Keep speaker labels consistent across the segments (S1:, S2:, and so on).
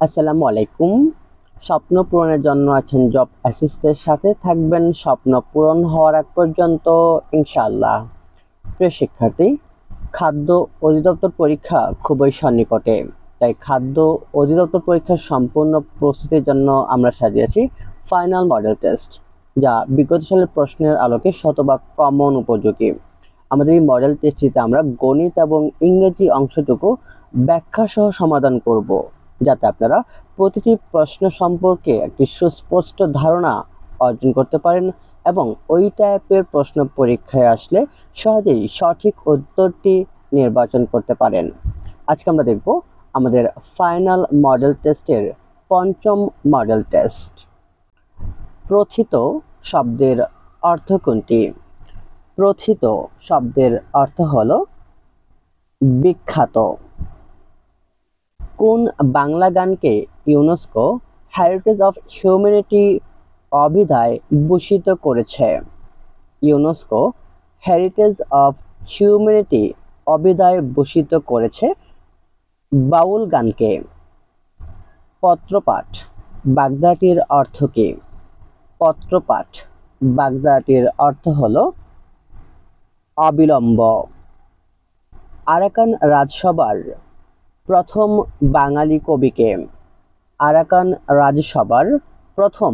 S1: আসসালামু আলাইকুম। স্বপ্ন পূরণের জন্য আছেন জব অ্যাসিস্টের সাথে থাকবেন স্বপ্ন পূরণ হওয়ার আগ পর্যন্ত ইনশাআল্লাহ। প্রিয় শিক্ষার্থী, খাদ্য অধিদপ্তর পরীক্ষা খুবই সন্নিকটে, তাই খাদ্য অধিদপ্তর পরীক্ষার সম্পূর্ণ প্রস্তুতির জন্য আমরা সাজিয়েছি ফাইনাল মডেল টেস্ট, যা বিগত সালের প্রশ্নের আলোকে শতভাগ কমন উপযোগী। আমাদের এই মডেল টেস্টটিতে আমরা গণিত এবং ইংরেজি অংশটুকু ব্যাখ্যা সহ সমাধান করব, যাতে আপনারা প্রতিটি প্রশ্ন সম্পর্কে একটি সুস্পষ্ট ধারণা অর্জন করতে পারেন এবং ওই টাইপের প্রশ্ন পরীক্ষায় আসলে সহজেই সঠিক উত্তরটি নির্বাচন করতে পারেন। আজকে আমরা দেখব আমাদের ফাইনাল মডেল টেস্টের পঞ্চম মডেল টেস্ট। প্রথিত শব্দের অর্থ কোনটি? প্রথিত শব্দের অর্থ হলো বিখ্যাত। কোন বাংলা গানকে ইউনেস্কো হেরিটেজ অফ হিউম্যানিটি অভিধায় ভূষিত করেছে? ইউনেস্কো হেরিটেজ অফ হিউম্যানিটি অভিধায় ভূষিত করেছে বাউল গানকে। পত্রপাঠ বাগধাটির অর্থ কী? পত্রপাঠ বাগধাটির অর্থ হলো অবিলম্ব। আরাকান রাজসভার প্রথম বাঙালি কবিকে? আরাকান রাজসভার প্রথম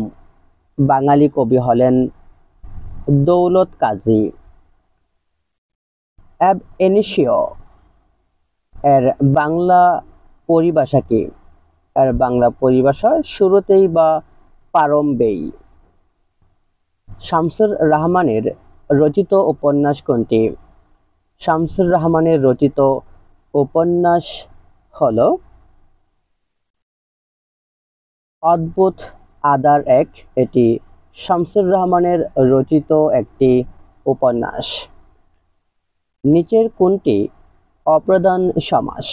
S1: বাঙালি কবি হলেন দৌলত কাজী। অ্যাব ইনিশিও এর বাংলা পরিভাষা কি? এর বাংলা পরিভাষা শুরুতেই বা প্রারম্ভেই। শামসুর রাহমানের রচিত উপন্যাস কোনটি? শামসুর রাহমানের রচিত উপন্যাস হল অদ্ভুত আদার এক। এটি শামসুর রাহমানের রচিত একটি উপন্যাস। নিচের কোনটি অপ্রধান সমাস?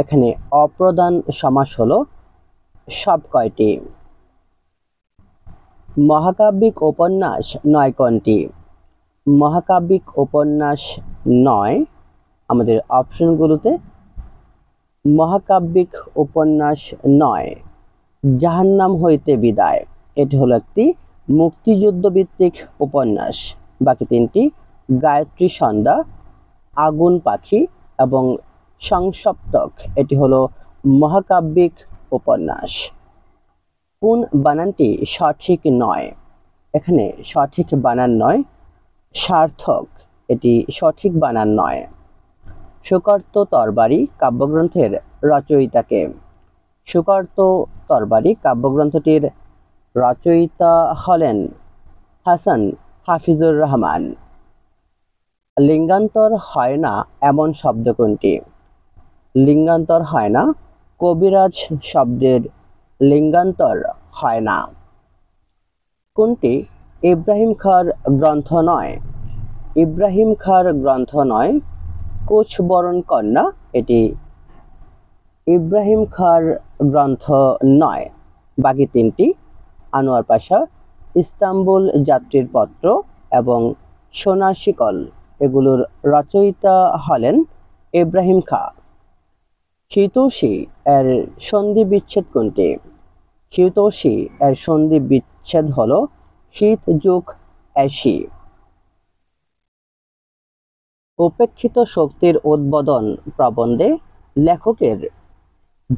S1: এখানে অপ্রধান সমাস হলো সব কয়টি? মহাকাব্যিক উপন্যাস নয় কোনটি? মহাকাব্যিক উপন্যাস নয়। আমাদের অপশনগুলোতে মহাকাব্যিক উপন্যাস নয় জাহান্নাম হইতে বিদায়, এটি হলো একটি মুক্তিযুদ্ধ ভিত্তিক উপন্যাস। বাকি তিনটি গায়ত্রী সন্ধ্যা, আগুন পাখি এবং সংসপ্তক, এটি হলো মহাকাব্যিক উপন্যাস। কোন বানানটি সঠিক নয়? এখানে সঠিক বানান নয়, সার্থক, এটি সঠিক বানান নয়। সুকার্ত তরবারি কাব্যগ্রন্থের রচয়িতাকে? সুকার্ত তরবারি কাব্যগ্রন্থটির রচয়িতা হলেন হাসান হাফিজুর রহমান। লিঙ্গান্তর হয় না এমন শব্দ কোনটি? লিঙ্গান্তর হয় না, কবিরাজ শব্দের লিঙ্গান্তর হয় না। কোনটি ইব্রাহিম খাঁর গ্রন্থ নয়? ইব্রাহিম খাঁর গ্রন্থ নয়, কোচবরণ কন্যা, এটি ইব্রাহিম খাঁর গ্রন্থ নয়। বাকি তিনটি আনোয়ার পাশা, ইস্তাম্বুল যাত্রীর পত্র এবং সোনার শিকল, এগুলোর রচয়িতা হলেন ইব্রাহিম খাঁ। শীতোষী এর সন্ধি বিচ্ছেদ কোনটি? শীতোষী এর সন্ধি বিচ্ছেদ হলো শীত যোগ এসি। উপেক্ষিত শক্তির উদ্বোধন প্রবন্ধে লেখকের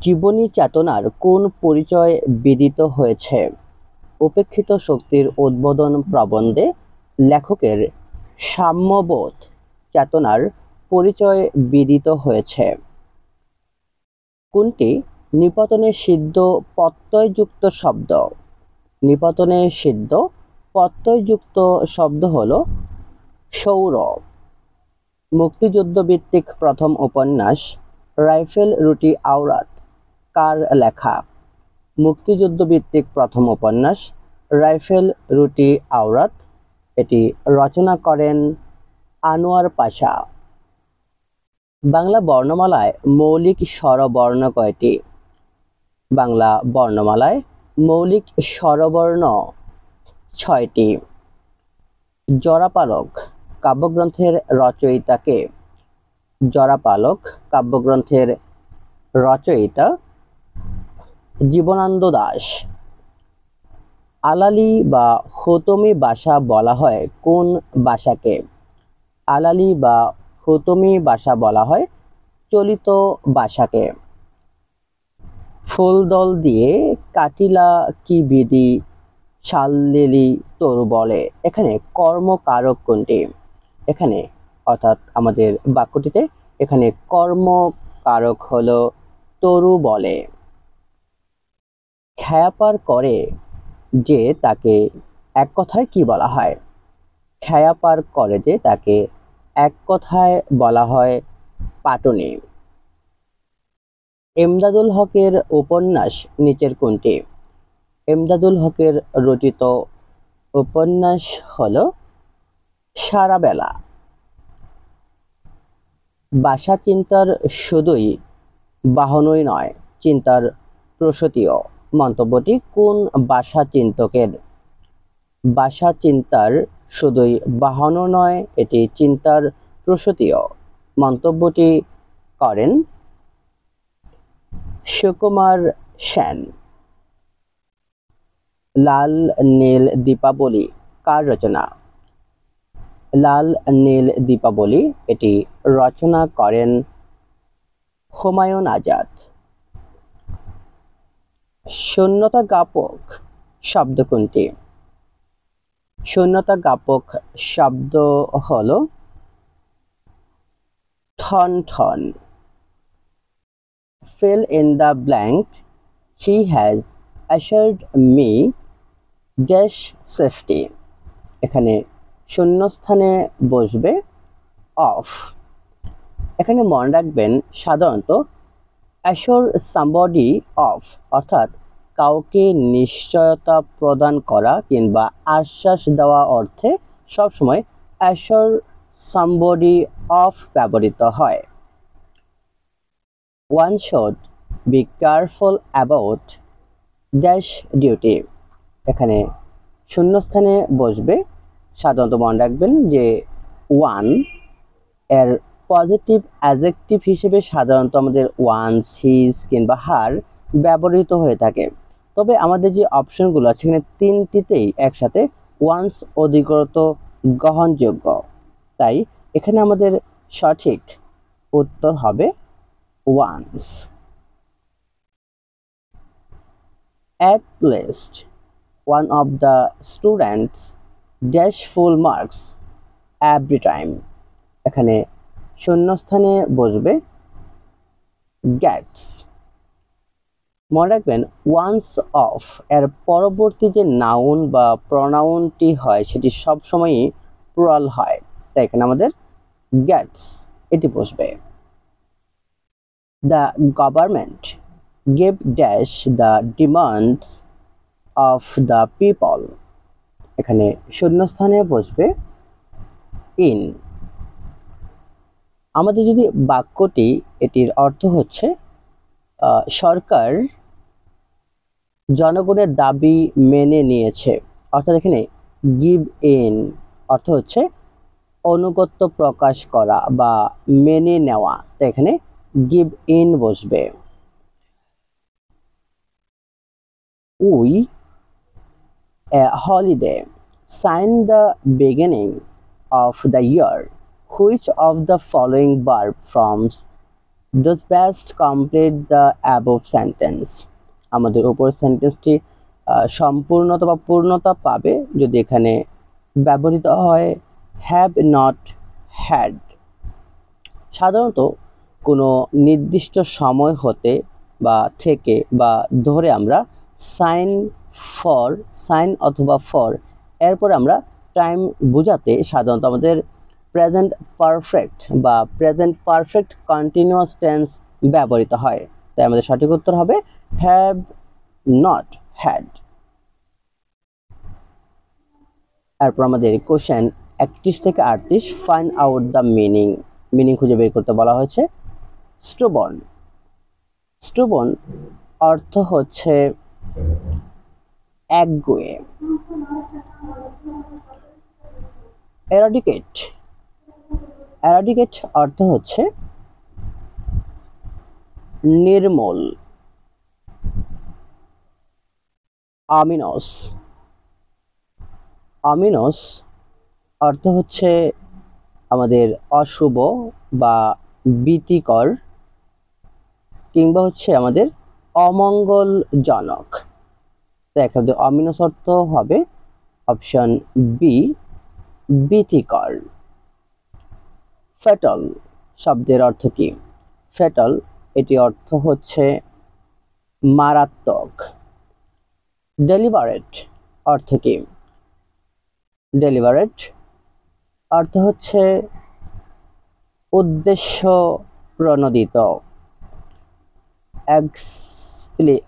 S1: জীবনী চেতনার কোন পরিচয় বিদিত হয়েছে? উপেক্ষিত শক্তির উদ্বোধন প্রবন্ধে লেখকের সাম্যবোধ চেতনার পরিচয় বিদিত হয়েছে। কোনটি নিপতনে সিদ্ধ প্রত্যয়যুক্ত শব্দ? নিপতনে সিদ্ধ প্রত্যয়যুক্ত শব্দ হলো সৌর। মুক্তিযুদ্ধ ভিত্তিক প্রথম উপন্যাস রাইফেল রুটি আওরাত কার লেখা? মুক্তিযুদ্ধ ভিত্তিক প্রথম উপন্যাস রাইফেল রুটি আওরাত, এটি রচনা করেন আনোয়ার পাশা। বাংলা বর্ণমালায় মৌলিক স্বরবর্ণ কয়টি? বাংলা বর্ণমালায় মৌলিক স্বরবর্ণ 6টি। জরাপালক কাব্যগ্রন্থের রচয়িতাকে? জরাপালক কাব্যগ্রন্থের রচয়িতা জীবনানন্দ দাশ। আলালি বা হুতমি ভাষা বলা হয় কোন ভাষাকে? আলালি বা হুতমি ভাষা বলা হয় চলিত ভাষাকে। ফুলদল দিয়ে কাটিলা কি বিধি শাল্লিলি তরু বলে। এখানে কর্মকারক কোনটি? এখানে অর্থাৎ আমাদের বাক্যটিতে এখানে কর্মকারক হলো তরু বলে। খেয়াপার করে যে তাকে এক কথায় কি বলা হয়? খেয়াপার করে যে তাকে এক কথায় বলা হয় পাটনি। এমদাদুল হকের উপন্যাস নিচের কোনটি? এমদাদুল হকের রচিত উপন্যাস হল সারাবেলা। ভাষা চিন্তার শুধুই বাহনই নয়, চিন্তার প্রসূতিও। মন্তব্যটি কোন ভাষা চিন্তকের? ভাষা চিন্তার শুধুই বাহন নয়, এটি চিন্তার প্রসূতিও। মন্তব্যটি করেন সুকুমার সেন। লাল নীল দীপাবলি কার রচনা? লাল নীল দীপাবলি এটি রচনা করেন হুমায়ুন আজাদ। শূন্যতা জ্ঞাপক শব্দ কোনটি? শূন্যতা জ্ঞাপক শব্দ হলো ঠন ঠন। fill in the blank. She has assured me dash safety. এখানে শূন্যস্থানে বসবে অফ। এখানে মনে রাখবেন সাধারণত assure somebody of অর্থাৎ কাউকে নিশ্চয়তা প্রদান করা কিংবা আশ্বাস দেওয়া অর্থে সবসময় assure somebody of ব্যবহৃত হয়। One should be careful about dash duty. এখানে শূন্যস্থানে বসবে সাধারণত মনে রাখবেন যে ওয়ান এর পজিটিভ অ্যাডজেক্টিভ হিসেবে সাধারণত আমাদের ওয়ান্স হিজ কিংবা হার ব্যবহৃত হয়ে থাকে। তবে আমাদের যে অপশনগুলো আছে এখানে তিনটিতেই একসাথে ওয়ান্স অধিকতর গ্রহণযোগ্য, তাই এখানে আমাদের সঠিক উত্তর হবে once. At least one of the students dash full marks every time. এখানে শূন্যস্থানে বসবে gets। মনে রাখবেন ওয়ান্স অফ এর পরবর্তী যে নাউন বা প্রনাউনটি হয় সেটি সবসময়ই প্লুরাল হয়, তাই এখানে আমাদের gets এটি বসবে। The government gave dash the demands of the people. এখানে শূন্যস্থানে বসবে ইন। আমাদের যদি বাক্যটি এটির অর্থ হচ্ছে সরকার জনগণের দাবি মেনে নিয়েছে, অর্থাৎ এখানে গিভ ইন অর্থ হচ্ছে অনুগত্য প্রকাশ করা বা মেনে নেওয়া, তাই এখানে গিভ ইন বসবে। We a holiday sign the beginning of the year. Which of the following verb forms does best complete the above sentence? আমাদের উপর সেন্টেন্সটি সম্পূর্ণতা বা পূর্ণতা পাবে যদি এখানে ব্যবহৃত হয় have not had। সাধারণত কোনো নির্দিষ্ট সময় হতে বা থেকে বা ধরে আমরা সাইন অথবা ফর এরপর আমরা টাইম বোঝাতে সাধারণত আমাদের প্রেজেন্ট পারফেক্ট বা প্রেজেন্ট পারফেক্ট কন্টিনিউয়াস টেন্স ব্যবহৃত হয়, তাই আমাদের সঠিক উত্তর হবে হ্যাভ নট হ্যাড। এরপর আমাদের কোশ্চেন 31 থেকে 38 ফাইন্ড আউট দ্য মিনিং খুঁজে বের করতে বলা হয়েছে। স্টুবর্ন। স্টুবর্ন অর্থ হচ্ছে একগুঁয়ে। এরাডিকেট। এরাডিকেট অর্থ হচ্ছে নির্মূল। অমিনস। অমিনস অর্থ হচ্ছে আমাদের অশুভ বা ভীতিকর, কিংবা হচ্ছে আমাদের অমঙ্গলজনক। তো এখানে অমিনস অর্থ হবে অপশন বি, ভীতিকর। ফ্যাটাল শব্দের অর্থ কি? ফ্যাটাল এটি অর্থ হচ্ছে মারাত্মক। ডেলিভারেট অর্থ কি? ডেলিভারেট অর্থ হচ্ছে উদ্দেশ্য প্রণোদিত।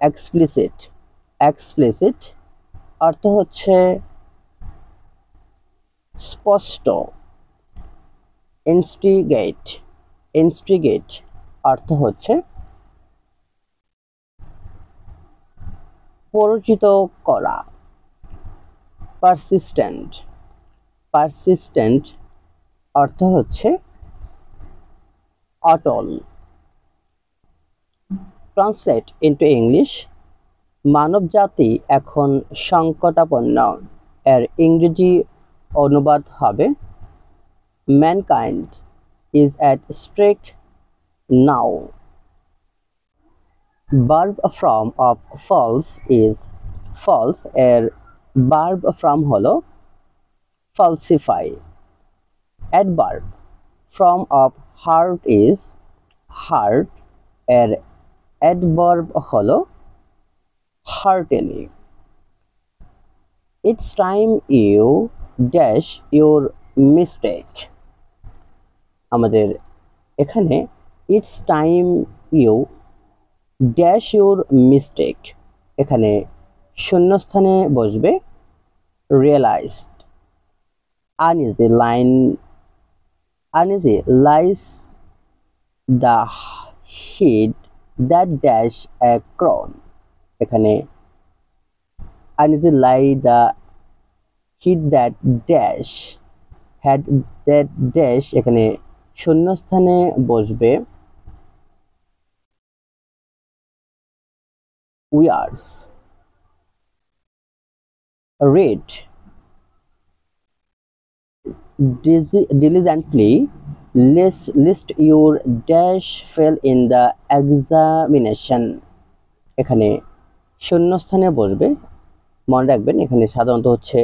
S1: এক্সপ্লিসিট। এক্সপ্লিসিট অর্থ হচ্ছে স্পষ্ট। ইনস্টিগেট। ইনস্টিগেট অর্থ হচ্ছে পরিচিত করা। পারসিস্টেন্ট। পারসিস্টেন্ট অর্থ হচ্ছে অটল। Translate into English. মানবজাতি এখন সংকটাপন্ন। এর ইংরেজি অনুবাদ হবে mankind is at stake now. Verb form of false is false এর ভার্ব ফর্ম হলো falsify. Adverb form of hurt is hurt এর adverb হলো heartily. It's time you dash your mistake. আমাদের এখানে it's time you dash your mistake, এখানে শূন্যস্থানে বসবে realized. Uneasy lies the head that dash a crown. এখানে uneasy lie the head that dash, had that dash এখানে শূন্যস্থানে বসবে wears. Read diligently lest your dash fail in the examination. এখানে শূন্যস্থানে বসবে, মনে রাখবেন এখানে সাধারণত হচ্ছে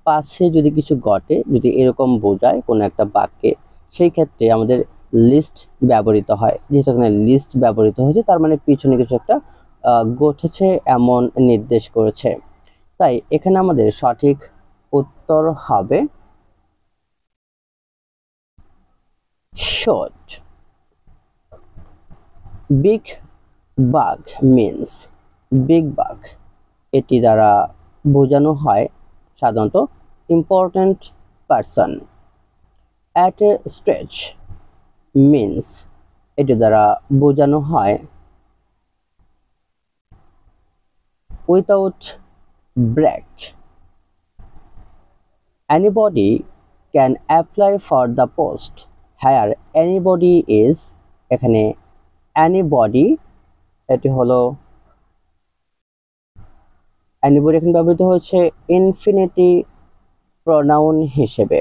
S1: পাশে যদি কিছু ঘটে, যদি এরকম বোঝায় কোনো একটা বাক্যে, সেই ক্ষেত্রে আমাদের লিস্ট ব্যবহৃত হয়। যেহেতু এখানে লিস্ট ব্যবহৃত হয়েছে তার মানে পিছনে কিছু একটা ঘটেছে এমন নির্দেশ করেছে। তাই এখানে আমাদের সঠিক উত্তর হবে short. Big bug means big bug, এটি দ্বারা বোঝানো হয় সাধারণত important person. At a stretch means এটি দ্বারা বোঝানো হয় without break. Anybody can apply for the post. Here anybody is, এখানে anybody এটি হলো anybody এখানে ব্যবহৃত হচ্ছে ইনফিনিটি প্রনাউন হিসেবে।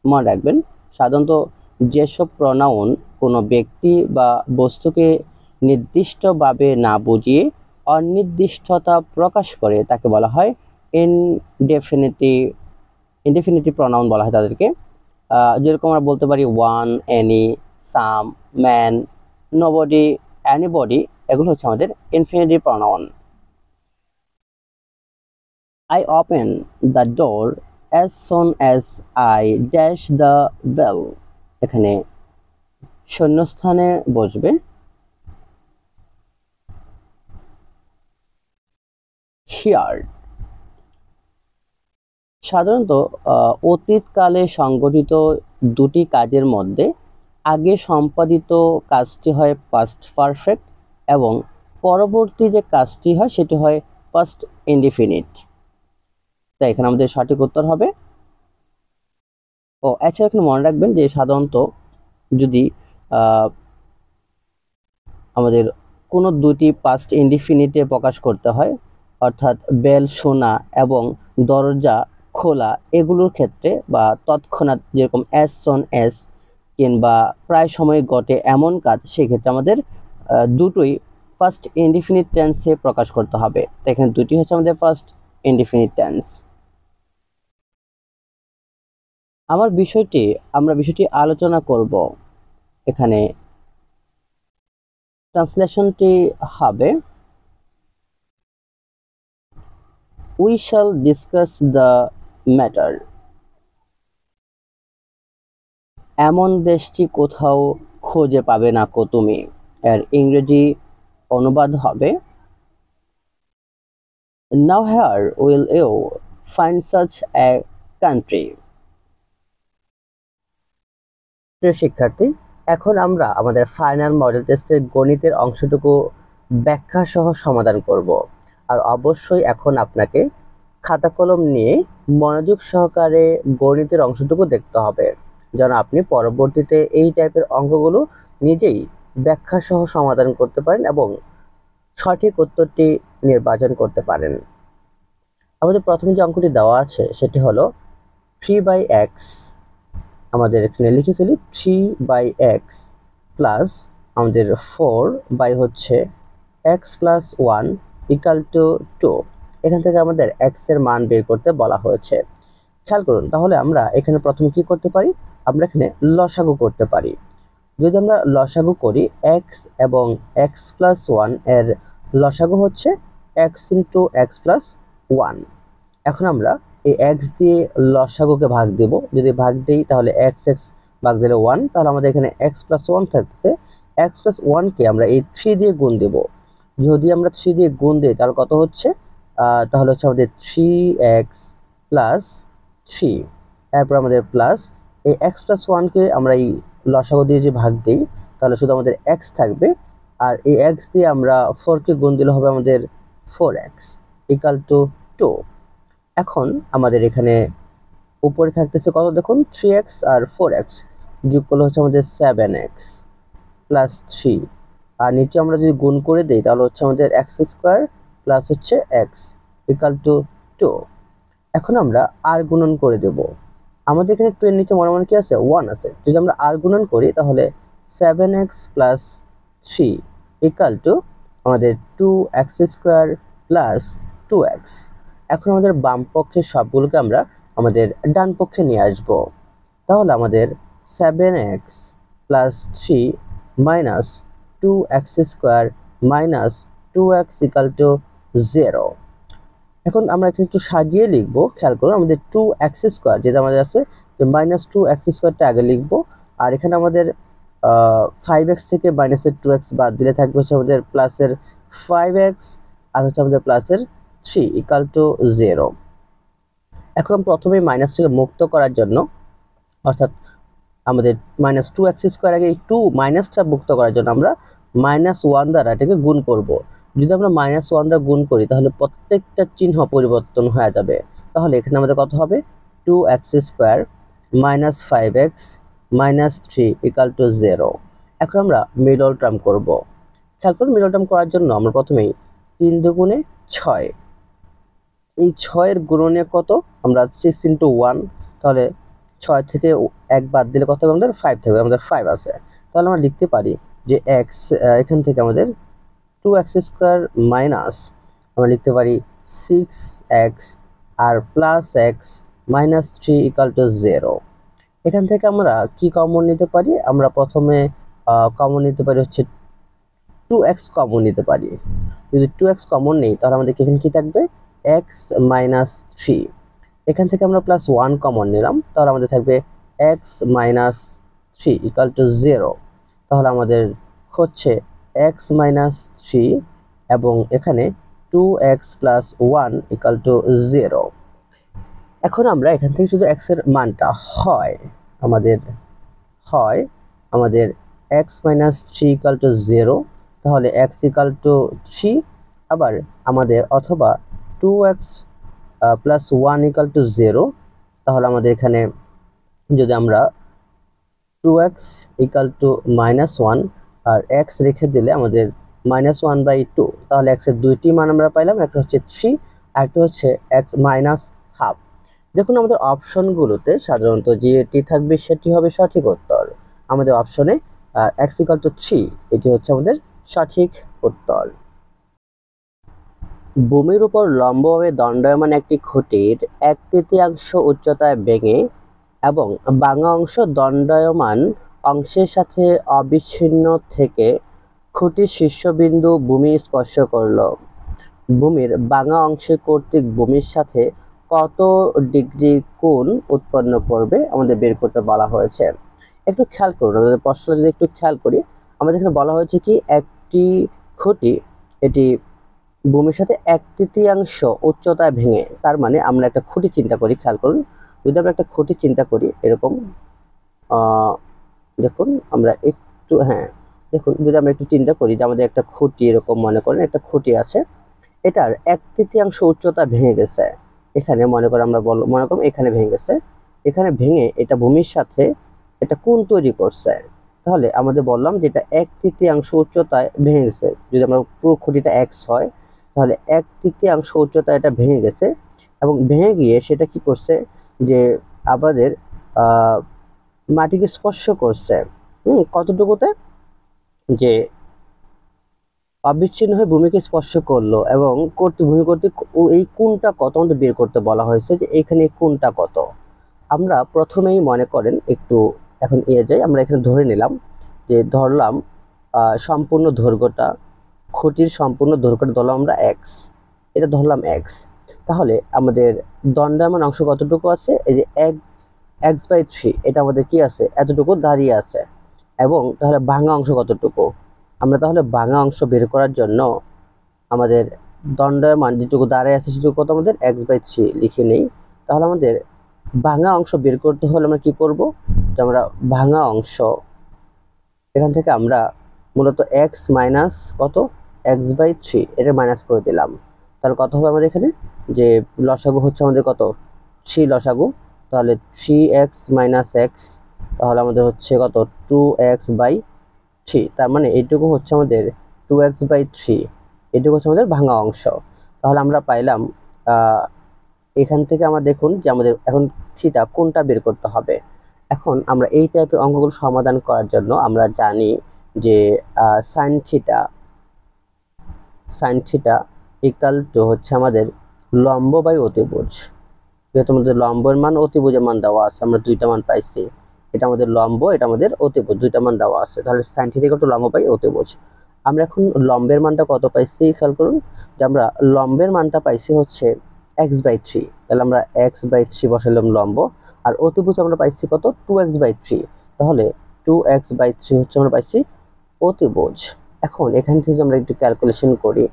S1: মনে রাখবেন সাধারণত যেসব প্রনাউন কোনো ব্যক্তি বা বস্তুকে নির্দিষ্টভাবে না বুঝিয়ে অনির্দিষ্টতা প্রকাশ করে তাকে বলা হয় ইনডেফিনিটিভ প্রনাউন বলা হয় তাদেরকে। যেরকম আমরা বলতে পারি ওয়ান, এনি, সাম, ম্যান, নোবডি, এনিবডি, এগুলো হচ্ছে আমাদের infinitive pronoun. I open the door as soon as I dash the bell. এখানে শূন্যস্থানে বসবে here. সাধারণত অতীতকালে সংগঠিত দুটি কাজের মধ্যে আগে সম্পাদিত কাজটি হয় পাস্ট পারফেক্ট এবং পরবর্তী যে কাজটি হয় সেটি হয় পাস্ট ইনডিফিনিট। তাই এখানে আমাদের সঠিক উত্তর হবে আচ্ছা এখানে মনে রাখবেন যে সাধারণত যদি আমাদের কোনো দুটি পাস্ট ইনডিফিনিটে প্রকাশ করতে হয়, অর্থাৎ বেল শোনা এবং দরজা খোলা এগুলোর ক্ষেত্রে বা তৎক্ষণাৎ যেরকম অ্যাজ সুন অ্যাজ কিংবা প্রায় সময় ঘটে এমন কাজ, সেক্ষেত্রে আমাদের দুটোই ফার্স্ট ইনডিফিনিট টেন্সে প্রকাশ করতে হবে। তো এখানে দুটি হচ্ছে আমাদের ফার্স্ট ইনডিফিনিট টেন্স। আমরা বিষয়টি আলোচনা করব। এখানে ট্রান্সলেশনটি হবে we shall discuss the matter. এমন দেশটি কোথাও খুঁজে পাবে না কো তুমি। এর ইংরেজি অনুবাদ হবে now here will you find such a country. প্রিয় শিক্ষার্থী, এখন আমরা আমাদের ফাইনাল মডেল টেস্টের গণিতের অংশটুকু ব্যাখ্যা সহ সমাধান করব। আর অবশ্যই এখন আপনাকে খাতা কলম নিয়ে মনোযোগ সহকারে গণিতের অংশটুকু দেখতে হবে, যেন আপনি পরবর্তীতে এই টাইপের অঙ্কগুলো নিজেই ব্যাখ্যা সহ সমাধান করতে পারেন এবং সঠিক উত্তরটি নির্বাচন করতে পারেন। আমাদের প্রথমে যে অঙ্কটি দেওয়া আছে সেটি হলো 3/x। আমাদের এখানে লিখে ফেলি 3/x প্লাস আমাদের 4 হচ্ছে x প্লাস 1 ইকাল টু 2। এখান থেকে আমাদের x এর মান বের করতে বলা হয়েছে। খেয়াল করুন, তাহলে আমরা এখানে প্রথমে কি করতে পারি, আমরা এখানে লসাগু করতে পারি। যদি আমরা লসাগু করি x এবং x প্লাস 1 এর লসাগু হচ্ছে x ইন্টু x প্লাস 1। এখন আমরা এই x দিয়ে লসাগুকে ভাগ দেব। যদি ভাগ দেই তাহলে x ভাগ দিলে 1, তাহলে আমাদের এখানে x প্লাস 1 থাকছে। x প্লাস 1 কে আমরা এই 3 দিয়ে গুণ দেব। যদি আমরা 3 দিয়ে গুণ দিই তাহলে কত হচ্ছে, তাহলে হচ্ছে আমাদের 3x প্লাস 3। এরপর আমাদের প্লাস এই x প্লাস 1 কে আমরা এই লসাগু দিয়ে যে ভাগ দিই তাহলে শুধু আমাদের x থাকবে, আর এই x দিয়ে আমরা 4 কে গুণ দিলে হবে আমাদের 4x ইকাল টু 2। এখন আমাদের এখানে উপরে থাকতেছে কত দেখুন, 3x আর 4x যোগ করলে হচ্ছে আমাদের 7x প্লাস 3। আর নিচে আমরা যদি গুণ করে দেই তাহলে হচ্ছে আমাদের x স্কোয়ার প্লাস হচ্ছে x ইকাল টু 2। এখন আমরা আর গুণন করে দেব। আমাদের এখানে 2 এর নিচে মনে মনে কি আছে, 1 আছে। যদি আমরা আর গুণন করি তাহলে 7x প্লাস 3 ইকাল টু আমাদের 2x স্কোয়ার প্লাস 2x। এখন আমাদের বাম পক্ষের সবগুলোকে আমরা আমাদের ডান পক্ষে নিয়ে আসব। তাহলে আমাদের 7x plus 3 minus 2x square minus 2x equal to 0। এখন আমরা একটু সাজিয়ে লিখবো। খেয়াল করুন, আমাদের 2x স্কোয়ার যেটা আমাদের আছে মাইনাস 2x স্কোয়ারটা আগে লিখবো। আর এখানে আমাদের 5x থেকে মাইনাসের 2x বাদ দিলে থাকবে হচ্ছে আমাদের প্লাসের 5x আর হচ্ছে আমাদের প্লাসের 3 ইকাল টু 0। এখন প্রথমে মাইনাসটাকে মুক্ত করার জন্য, অর্থাৎ আমাদের মাইনাস 2x স্কোয়ার আগে এই 2 মাইনাসটা মুক্ত করার জন্য আমরা -1 দ্বারা এটাকে গুণ করব। যদি আমরা -1 দ্বারা গুণ করি তাহলে প্রত্যেকটা চিহ্ন পরিবর্তন হয়ে যাবে। তাহলে এখানে আমাদের কত হবে, 2x square minus 5x minus 3 equal to 0। এখন আমরা মিডল টার্ম করব। খেয়াল করুন, মিডল টার্ম করার জন্য আমরা প্রথমেই 3 দুগুণে 6, এই 6 এর গুণনে কত, আমরা 6 ইন্টু 1, তাহলে 6 থেকে 1 বাদ দিলে কত হবে আমাদের 5 থাকবে, আমাদের 5 আছে। তাহলে আমরা লিখতে পারি যে x এখান থেকে আমাদের 2x স্কোয়ার মাইনাস আমরা লিখতে পারি 6x আর plus x minus 3 equal to 0। এখান থেকে আমরা কি কমন নিতে পারি, আমরা প্রথমে কমন নিতে পারি হচ্ছে 2x কমন নিতে পারি। যদি 2x কমন নেই তাহলে আমাদের এখানে কি থাকবে, x মাইনাস 3। এখান থেকে আমরা প্লাস 1 কমন নিলাম, তাহলে আমাদের থাকবে x মাইনাস 3 ইকাল টু 0। তাহলে আমাদের হচ্ছে x মাইনাস 3 এবং এখানে 2x প্লাস 1 ইকাল টু 0। এখন আমরা এখান থেকে শুধু x এর মানটা আমাদের x মাইনাস 3 ইকাল টু 0, তাহলে x ইকাল টু 3, আবার আমাদের অথবা 2x প্লাস 1 ইকাল টু 0, তাহলে আমাদের এখানে যদি আমরা 2x equal to -1 R x রেখে দিলে আমাদের -1/2, তাহলে x এর দুইটি মান আমরা পাইলাম, একটা হচ্ছে 3 আর একটা হচ্ছে x -1/2। দেখুন আমাদের অপশনগুলোতে সাধারণত যেটি থাকবে সেটি হবে সঠিক উত্তর। আমাদের অপশনে x = 3 এটি হচ্ছে আমাদের সঠিক উত্তর। ভূমির উপর লম্বভাবে দণ্ডায়মান একটি খুঁটির 1/3 উচ্চতায় ভেঙে এবং ভাঙা অংশ দণ্ডায়মান অংশের সাথে অবিচ্ছিন্ন থেকে খুঁটির শীর্ষবিন্দু ভূমি স্পর্শ করল। ভূমির ভাঙা অংশে কর্তৃক ভূমির সাথে কত ডিগ্রি কোণ উৎপন্ন করবে আমাদের বের করতে বলা হয়েছে। একটু খেয়াল করুন, আমাদের প্রশ্ন যদি একটু খেয়াল করি, আমাদের এখানে বলা হয়েছে কি একটি খুঁটি এটি ভূমির সাথে 1/3 উচ্চতায় ভেঙে, তার মানে আমরা একটা খুঁটি চিন্তা করি, খেয়াল করুন, যদি আমরা একটা খুঁটি চিন্তা করি এরকম, দেখুন আমরা একটু, হ্যাঁ দেখুন যদি আমরা একটু চিন্তা করি যে আমাদের একটা খুঁটি এরকম মনে করেন একটা খুঁটি আছে, এটার 1/3 উচ্চতা ভেঙে গেছে, এখানে মনে করেন আমরা মনে করুন এখানে ভেঙে গেছে, এখানে ভেঙে এটা ভূমির সাথে এটা কোণ তৈরি করছে, তাহলে আমাদের বললাম যে এটা 1/3 উচ্চতায় ভেঙে গেছে। যদি আমরা পুরো খুঁটিটা x হয় তাহলে 1/3 উচ্চতায় এটা ভেঙে গেছে এবং ভেঙে গিয়ে সেটা কি করছে যে আমাদের মাটিকে স্পর্শ করছে, কতটুকুতে, যে অবিচ্ছিন্ন হয়ে ভূমিকে স্পর্শ করলো এবং ভূমি কর্তৃক এই কোণটা কত আমাদের বের করতে বলা হয়েছে, যে এখানে কোণটা কত। আমরা প্রথমেই মনে করেন একটু এখন যাই, আমরা এখানে ধরে নিলাম যে ধরলাম সম্পূর্ণ দৈর্ঘ্যটা, খুঁটির সম্পূর্ণ দৈর্ঘ্যটা ধরলাম আমরা x, এটা ধরলাম x, তাহলে আমাদের দণ্ডায়মান অংশ কতটুকু আছে, এই যে x/3 এটা আমাদের কি আছে, এতটুকু দাঁড়িয়ে আছে, এবং তাহলে ভাঙা অংশ কতটুকু, আমরা তাহলে ভাঙা অংশ বের করার জন্য আমাদের দণ্ডায়মান যেটুকু দাঁড়িয়ে আছে সেটুকু কত, আমাদের x/3 লিখে নেই। তাহলে আমাদের ভাঙা অংশ বের করতে হলে আমরা কি করব, যে আমরা ভাঙা অংশ এখান থেকে আমরা মূলত x মাইনাস কত, x/3 এটা মাইনাস করে দিলাম, তাহলে কত হবে আমাদের এখানে, যে লসাগু হচ্ছে আমাদের কত 3 লসাগু, তাহলে 3x - x, তাহলে আমাদের হচ্ছে কত 2x/3, তার মানে এইটুকু হচ্ছে আমাদের 2x/3, এটুকু হচ্ছে আমাদের ভাঙা অংশ। তাহলে আমরা পাইলাম এখান থেকে আমরা দেখুন যে আমাদের এখন থিটা কোনটা বের করতে হবে। এখন আমরা এই টাইপের অঙ্কগুলো সমাধান করার জন্য আমরা জানি যে সাইন থিটা ইকুয়াল টু হচ্ছে আমাদের লম্ব বাই অতিভুজ। যেহেতু আমাদের লম্বের মান অতিভুজের মান দেওয়া আছে, আমরা দুইটা মান পাইছি, এটা আমাদের লম্ব এটা আমাদের অতিভুজ, দুইটা মান দেওয়া আছে, তাহলে সাইন থিটা ইকুয়াল টু লম্ব বাই অতিভুজ। আমরা এখন লম্বের মানটা কত পাইছি খেয়াল করুন, যে আমরা লম্বের মানটা পাইছি হচ্ছে x/3, তাহলে আমরা x/3 বসালাম লম্ব, আর অতিভুজ আমরা পাইছি কত 2x/3, তাহলে 2x/3 হচ্ছে আমরা পাইছি অতিভুজ। এখন এখান থেকে আমরা একটু ক্যালকুলেশন করি,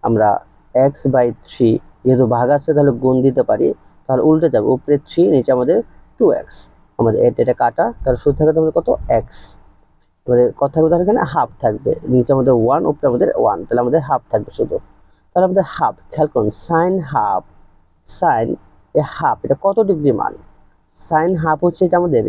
S1: আমরা x/3 যেহেতু ভাগ আছে তাহলে গুণ দিতে পারি, তাহলে উল্টে যাবে, উপরে 3 নিচে আমাদের 2x, আমাদের এটা কাটা, তাহলে শুধু থাকবে আমাদের কত x, আমাদের কত থাকবে, তাহলে এখানে হাফ থাকবে, নিচে আমাদের 1 উপরে আমাদের 1, তাহলে আমাদের হাফ থাকবে শুধু। তাহলে আমাদের হাফ, খেয়াল করুন সাইন হাফ এটা কত ডিগ্রি মান, সাইন হাফ হচ্ছে এটা আমাদের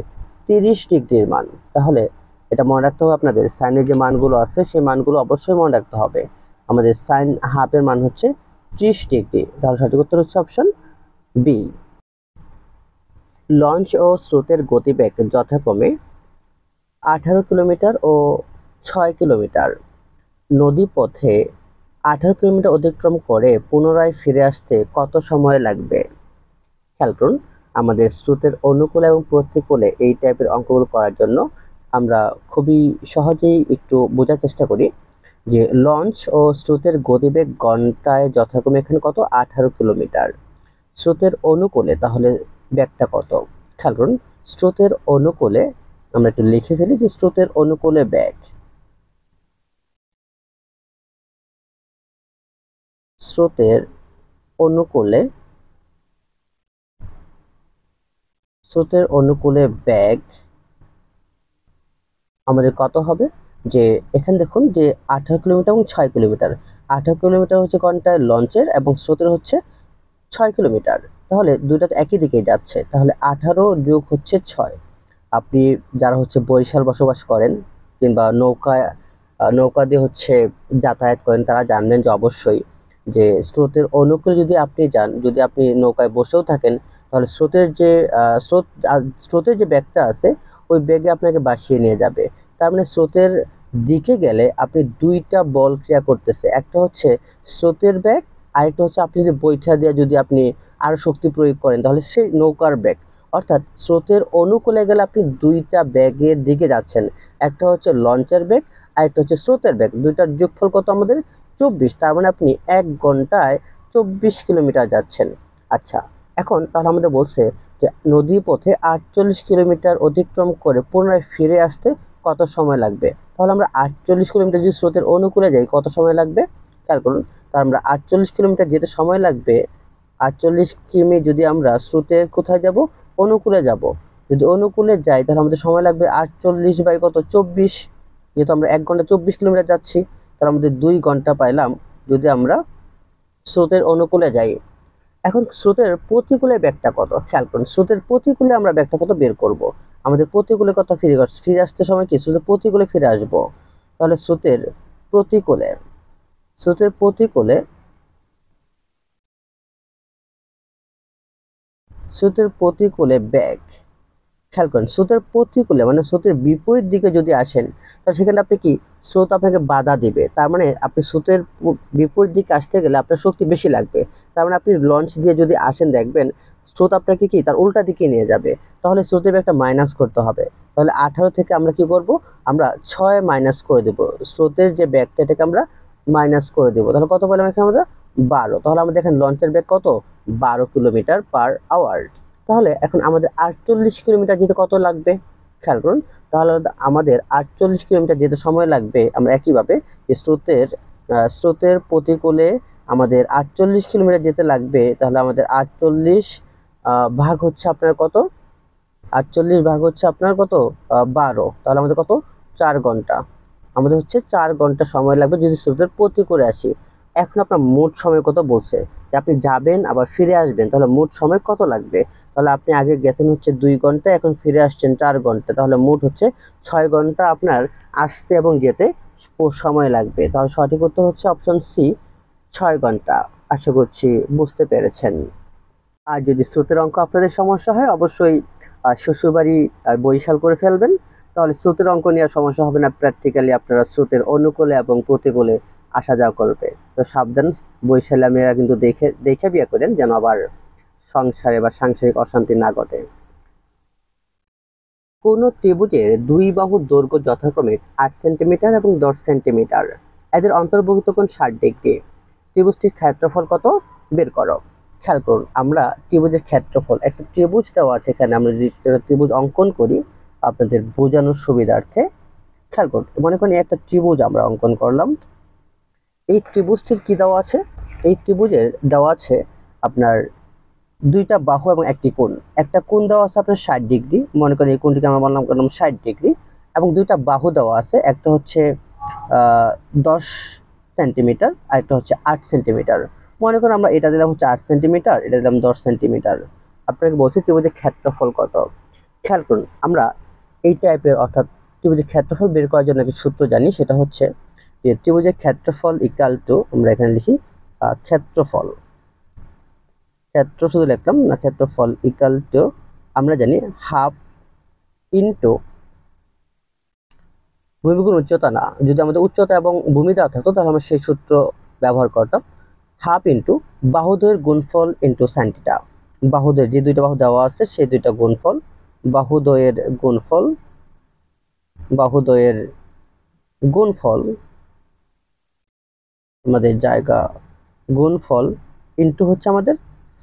S1: 30 ডিগ্রির মান। তাহলে এটা মনে রাখতে হবে আপনাদের, সাইনের যে মানগুলো আছে সেই মানগুলো অবশ্যই মনে রাখতে হবে। আমাদের সাইন হাফের মান হচ্ছে 30 ডিগ্রি, তাহলে সঠিক উত্তর হচ্ছে অপশন বি। লঞ্চ ও স্রোতের গতিবেগ যথাক্রমে 18 কিলোমিটার ও 6 কিলোমিটার। নদীপথে 18 কিলোমিটার অতিক্রম করে পুনরায় ফিরে আসতে কত সময় লাগবে? খেয়াল করুন, আমাদের স্রোতের অনুকূলে এবং প্রতিকূলে এই টাইপের অঙ্কগুলো করার জন্য আমরা খুবই সহজেই একটু বোঝার চেষ্টা করি যে লঞ্চ ও স্রোতের গতিবেগ ঘন্টায় যথাক্রমে এখানে কত 18 কিলোমিটার, স্রোতের অনুকূলে তাহলে বেগটা কত। খেয়াল করুন স্রোতের অনুকূলে আমরা একটু লিখে ফেলি যে স্রোতের অনুকূলে বেগ, স্রোতের অনুকূলে বেগ আমাদের কত হবে, যে এখানে দেখুন যে 18 কিলোমিটার এবং 6 কিলোমিটার, 18 কিলোমিটার হচ্ছে ঘন্টায় লঞ্চের এবং স্রোতের হচ্ছে 6 কিলোমিটার, তাহলে দুইটা একই দিকেই যাচ্ছে, তাহলে 18 যোগ হচ্ছে 6। আপনি যারা হচ্ছে বরিশাল বসবাস করেন কিংবা নৌকায় নৌকা দিয়ে হচ্ছে যাতায়াত করেন তারা জানবেন যে অবশ্যই যে স্রোতের অনুকূলে যদি আপনি যান, যদি আপনি নৌকায় বসেও থাকেন, তাহলে স্রোতের যে স্রোতের যে ব্যাগটা আছে ওই ব্যাগে আপনাকে ভাসিয়ে নিয়ে যাবে। তার মানে স্রোতের দিকে গেলে আপনি দুইটা বল ক্রিয়া করতেছে, একটা হচ্ছে স্রোতের ব্যাগ, আরেকটা হচ্ছে আপনি যদি বৈঠা দিয়ে যদি আপনি আরো শক্তি প্রয়োগ করেন তাহলে সেই নৌকার ব্যাগ। অর্থাৎ স্রোতের অনুকূলে গেলে আপনি দুইটা ব্যাগের দিকে যাচ্ছেন, একটা হচ্ছে লঞ্চের ব্যাগ, আরেকটা হচ্ছে স্রোতের ব্যাগ। দুইটার যোগফল কত আমাদের? 24। তার মানে আপনি 1 ঘন্টায় 24 কিলোমিটার যাচ্ছেন। আচ্ছা, এখন তাহলে আমাদের বলছে যে নদী পথে 48 কিলোমিটার অতিক্রম করে পুনরায় ফিরে আসতে কত সময় লাগবে। তাহলে আমরা 48 কিলোমিটার যদি স্রোতের অনুকূলে যাই কত সময় লাগবে খেয়াল করুন। তাহলে আমরা 48 কিলোমিটার যেতে সময় লাগবে, 48 কিমি যদি আমরা স্রোতের কোথায় যাব? অনুকূলে যাব। যদি অনুকূলে যাই তাহলে আমাদের সময় লাগবে 48 বাই কত? 24। যেহেতু আমরা 1 ঘন্টা 24 কিলোমিটার যাচ্ছি, তাহলে আমাদের 2 ঘন্টা পাইলাম যদি আমরা স্রোতের অনুকূলে যাই। এখন স্রোতের প্রতিকূলে ব্যাগটা কত খেয়াল করুন। স্রোতের প্রতিকূলে আমরা ব্যাগটা কত বের করব। আমাদের প্রতিকূলে কত ফিরে আসতে সময় কি স্রোতের প্রতিকূলে ফিরে আসব। তাহলে প্রতিকূলে স্রোতের প্রতিকূলে স্রোতের প্রতিকূলে ব্যাগ খেয়াল করেন। স্রোতের প্রতিকূলে মানে স্রোতের বিপরীত দিকে যদি আসেন তাহলে সেখানে আপনি কি স্রোত আপনাকে বাধা দিবে। তার মানে আপনি স্রোতের বিপরীত দিকে আসতে গেলে আপনার শক্তি বেশি লাগবে। তার মানে আপনি লঞ্চ দিয়ে যদি আসেন দেখবেন স্রোত আপনাকে কি তার উল্টা দিকে নিয়ে যাবে। তাহলে স্রোতের একটা মাইনাস করতে হবে। তাহলে 18 থেকে আমরা কি করব? আমরা 6 মাইনাস করে দেব। স্রোতের যে ব্যাগটা এটাকে আমরা মাইনাস করে দেব। তাহলে কত পেলাম এখানে আমরা? 12। তাহলে আমাদের এখানে লঞ্চের ব্যাগ কত? 12 কিলোমিটার/আওয়ার। তাহলে এখন আমাদের 48 কিলোমিটার যেতে কত লাগবে খেয়াল করুন। তাহলে আমাদের 48 কিলোমিটার যেতে সময় লাগবে। আমরা একইভাবে স্রোতের প্রতিকূলে আমাদের 48 কিলোমিটার যেতে লাগবে। তাহলে আমাদের 48 ভাগ হচ্ছে আপনার কত? 48 ভাগ হচ্ছে আপনার কত? 12। তাহলে আমাদের কত? 4 ঘন্টা। আমাদের হচ্ছে 4 ঘন্টা সময় লাগবে যদি স্রোতের প্রতিকূলে আসি। এখন আপনার মোট সময় কত বলছে যে আপনি যাবেন আবার ফিরে আসবেন, তাহলে মোট সময় কত লাগবে। তাহলে আপনি আগে গেছেন হচ্ছে 2 ঘন্টা, এখন ফিরে আসছেন 4 ঘন্টা, তাহলে মোট হচ্ছে 6 ঘন্টা আপনার আসতে এবং যেতে সময় লাগবে। তাহলে সঠিক উত্তর হচ্ছে অপশন সি, 6 ঘন্টা। আশা করছি বুঝতে পেরেছেন। আর যদি স্রোতের অঙ্ক আপনাদের সমস্যা হয় অবশ্যই শ্বশুরবাড়ি বরিশাল করে ফেলবেন, তাহলে স্রোতের অঙ্ক নিয়ে সমস্যা হবে না। প্র্যাকটিক্যালি আপনারা স্রোতের অনুকূলে এবং প্রতিকূলে আসা যাওয়া করবে। তো সাবধান, বরিশালে মেয়েরা কিন্তু দেখে দেখে বিয়ে করেন যেন আবার সংসারে বা সাংসারিক অশান্তি না ঘটে। কোন ত্রিভুজের দুই বাহুর দৈর্ঘ্য যথাক্রমে 8 সেন্টিমিটার এবং 10 সেন্টিমিটার, এদের অন্তর্ভুক্ত কোণ 60 ডিগ্রি। ত্রিভুজটির ক্ষেত্রফল কত বের করো। খেয়াল করুন, আমরা ত্রিভুজের ক্ষেত্রফল, একটা ত্রিভুজ দেওয়া আছে এখানে, আমরা যদি ত্রিভুজ অঙ্কন করি আপনাদের বোঝানোর সুবিধার্থে। খেয়াল করুন, মনে করেন একটা ত্রিভুজ আমরা অঙ্কন করলাম। এই ত্রিভুজটির কি দেওয়া আছে? এই ত্রিভুজের দেওয়া আছে আপনার দুইটা বাহু এবং একটি কোণ। একটা কোণ দেওয়া আছে আপনার 60 ডিগ্রি, মনে করেন এই কোণটিকে আমরা বললাম 60 ডিগ্রি, এবং দুইটা বাহু দেওয়া আছে, একটা হচ্ছে 10 সেন্টিমিটার আর একটা হচ্ছে 8 সেন্টিমিটার। মনে করেন আমরা এটা দিলাম হচ্ছে 8 সেন্টিমিটার, এটা দিলাম 10 সেন্টিমিটার। আপনাকে বলছি ত্রিভুজের ক্ষেত্রফল কত। খেয়াল করুন, আমরা এই টাইপের অর্থাৎ ত্রিভুজের ক্ষেত্রফল বের করার জন্য একটা সূত্র জানি, সেটা হচ্ছে যে ত্রিভুজের ক্ষেত্রফল ইকুয়াল টু, আমরা এখানে লিখি ক্ষেত্রফল, শুধু লিখলাম না, ক্ষেত্রফল ইকুয়াল টু আমরা জানি হাফ ইন্টু ভূমি গুণ উচ্চতা। না, যদি আমাদের উচ্চতা এবং ভূমি দেওয়া থাকতো তাহলে আমরা সেই সূত্র ব্যবহার করতাম। হাফ ইন্টু বাহুদ্বয়ের গুণফল ইন্টু সাইন থিটা। বাহুদ্বয়ের যে দুইটা বাহু দেওয়া আছে সেই দুইটা গুণফল, বাহুদ্বয়ের গুণফল, বাহুদ্বয়ের গুণফল আমাদের জায়গা গুণফল ইন্টু হচ্ছে আমাদের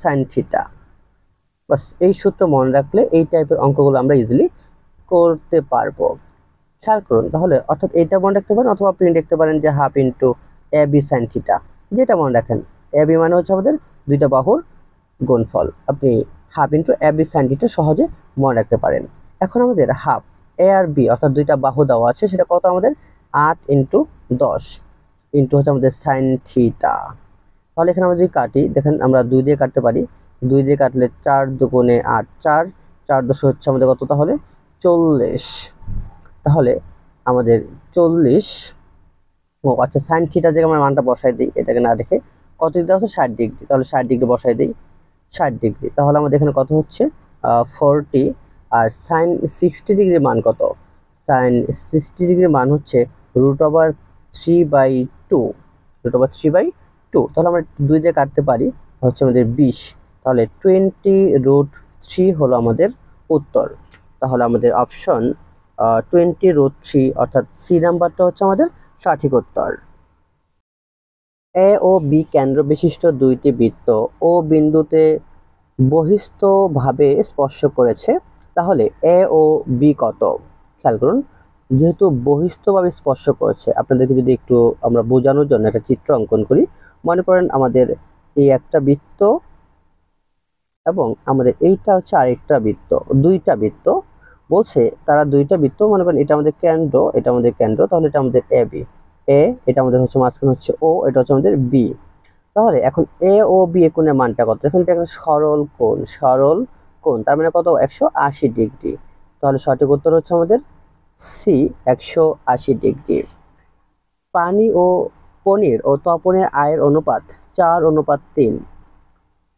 S1: সাইন থিটা। বাস এই সূত্র মনে রাখলে এই টাইপের অঙ্কগুলো আমরা ইজিলি করতে পারবো। খেয়াল করুন তাহলে, অর্থাৎ এইটা মনে রাখতে পারেন, অথবা আপনি দেখতে পারেন যে half into A B sine theta. যেটা মনে রাখেন, এ বি মানে হচ্ছে আমাদের দুইটা বাহুর গুণফল, আপনি half into A B sine theta সহজে মনে রাখতে পারেন। এখন আমাদের হাফ এ আর বি অর্থাৎ দুইটা বাহু দেওয়া আছে, সেটা কত আমাদের 8 ইন্টু 10 ইন্টু হচ্ছে আমাদের সাইন থিটা। তাহলে এখানে আমরা যদি কাটি, দেখেন আমরা 2 দিয়ে কাটতে পারি। 2 দিয়ে কাটলে 4 দুগুণে 8, 4 4 10 হচ্ছে আমাদের কত, তাহলে 40। তাহলে আমাদের 40 ও আচ্ছা, সাইন থিটা জায়গায় আমরা মানটা বসাই দিই, এটাকে না রেখে কত দিতে হচ্ছে 60 ডিগ্রি, তাহলে 60 ডিগ্রি বসাই দিই 60 ডিগ্রি, তাহলে আমাদের এখানে কত হচ্ছে 40। আর সাইন 60 ডিগ্রির মান কত? সাইন 60 ডিগ্রির মান হচ্ছে √3/2, √3/2। তাহলে আমরা 2 দিয়ে কাটতে পারি, হচ্ছে আমাদের 20, তাহলে 20√3 হলো আমাদের উত্তর। তাহলে আমাদের অপশন 20√3 অর্থাৎ সি নাম্বারটা হচ্ছে আমাদের সঠিক উত্তর। এ ও বি কেন্দ্র বিশিষ্ট দুইটি বৃত্ত ও বিন্দুতে বহিস্থভাবে স্পর্শ করেছে, তাহলে এ ও বি কত? খেয়াল করুন, যেহেতু বহিস্থভাবে স্পর্শ করেছে, আপনাদেরকে যদি একটু আমরা বোঝানোর জন্য একটা চিত্র অঙ্কন করি। মনে করেন আমাদের এই একটা বৃত্ত এবং আমাদের এইটা হচ্ছে আরেকটা বৃত্ত, দুইটা বৃত্ত বলছে, তারা দুইটা বৃত্ত, মনে করেন এটা আমাদের কেন্দ্র, এটা আমাদের কেন্দ্র, তাহলে এটা আমাদের এ বি, এটা আমাদের হচ্ছে মাঝখানে হচ্ছে ও, এটা হচ্ছে আমাদের বি। তাহলে এখন এ ও বি এ কোণের মানটা কত? এখন এটা একটা সরল কোণ, সরল কোণ, তার মানে কত? 180 ডিগ্রি। তাহলে সঠিক উত্তর হচ্ছে আমাদের সি, 180 ডিগ্রি। পানি ও পনির ও তপনের আয়ের অনুপাত 4:3।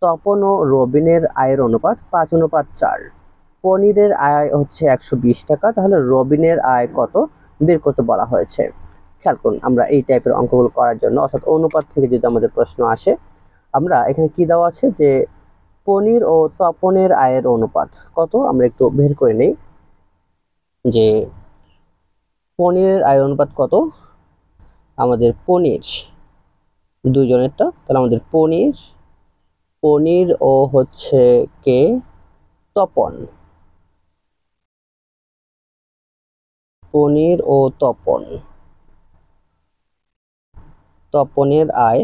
S1: তপন ও রবিনের আয়ের অনুপাত 5:4। পনিরের আয় হচ্ছে 120 টাকা, তাহলে রবিনের আয় কত বের করতে বলা হয়েছে। খেয়াল করুন, আমরা এই টাইপের অঙ্কগুলো করার জন্য, অর্থাৎ অনুপাত থেকে যদি আমাদের প্রশ্ন আসে, আমরা এখানে কি দেওয়া আছে যে পনির ও তপনের আয়ের অনুপাত কত, আমরা একটু বের করে নেই যে পনিরের আয়ের অনুপাত কত। আমাদের পনির দুইজনেরটা, তাহলে আমাদের পনির, পনির ও হচ্ছে কে তপন, পনির ও তপন, তপনের আয়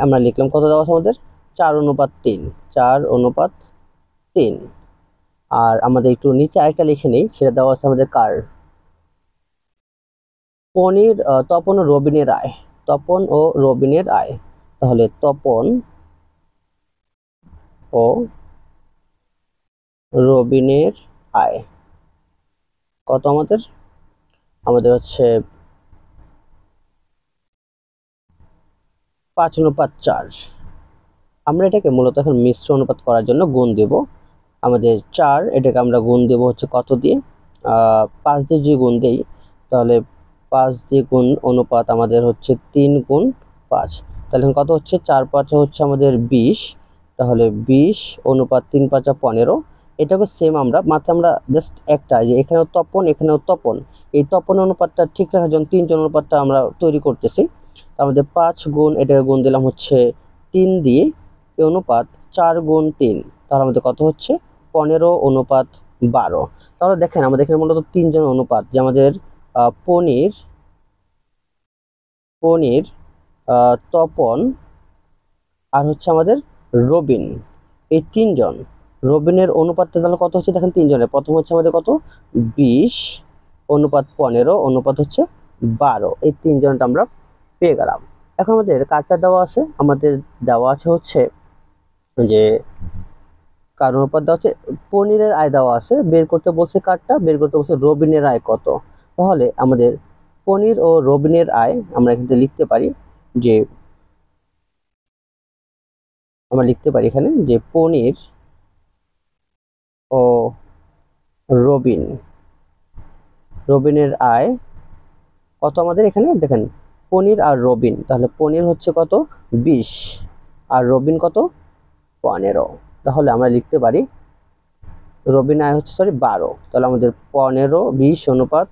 S1: আমরা লিখলাম কত দেওয়া আছে আমাদের 4:3, 4:3। আর আমাদের একটু নিচে আরেকটা লিখে নেই, সেটা দেওয়া আছে আমাদের কার, পনির তপন ও রবিনের আয়, তপন ও রবিনের আয়। তাহলে তপন ও রবিনের আয় কত আমাদের? আমাদের হচ্ছে 5:4। আমরা এটাকে মূলত এখন মিশ্র অনুপাত করার জন্য গুণ দেব। আমাদের 4, এটাকে আমরা গুণ দেব হচ্ছে কত দিয়ে? 5 দিয়ে যদি গুণ দেই, তাহলে 5 দিয়ে গুণ অনুপাত আমাদের হচ্ছে 3 × 5, তাহলে কত হচ্ছে? 4×5 হচ্ছে আমাদের 20, তাহলে 20:3×5 = 15। এটাকে সেম আমরা মাত্র আমরা জাস্ট একটা, যে এখানেও তপন এখানেও তপন, এই তপন অনুপাতটা ঠিক রাখার জন্য 3 জন অনুপাতটা আমরা তৈরি করতেছি। আমাদের 5 গুণ এটাকে গুণ দিলাম হচ্ছে 3 দিয়ে, এই অনুপাত 4 × 3, তাহলে আমাদের কত হচ্ছে? 15:12। তাহলে দেখেন আমাদের এখানে মূলত 3 জন অনুপাত, যে আমাদের পনির, পনির, তপন আর হচ্ছে আমাদের রবিন, এই 3 জন। রবিনের অনুপাতটা তাহলে কত হচ্ছে? দেখেন 3 জনের, প্রথম হচ্ছে আমাদের কত? 20:15 হচ্ছে 12, এই 3 জনটা আমরা পেয়ে গেলাম। এখন আমাদের কারটা দেওয়া আছে, আমাদের দেওয়া আছে হচ্ছে যে কার অনুপাত দেওয়া আছে, পনিরের আয় দেওয়া আছে, বের করতে বলছে কারটা, বের করতে বলছে রবিনের আয় কত। তাহলে আমাদের পনির ও রবিনের আয় আমরা এখানে লিখতে পারি যে, আমরা লিখতে পারি এখানে যে পনির ও রবিন, রবিনের আয় কত আমাদের এখানে দেখেন, পনির আর রবিন, তাহলে পনির হচ্ছে কত? 20 আর রবিন কত? 15। তাহলে আমরা লিখতে পারি রবিন আয় হচ্ছে 12, তাহলে আমাদের 15:20 অনুপাত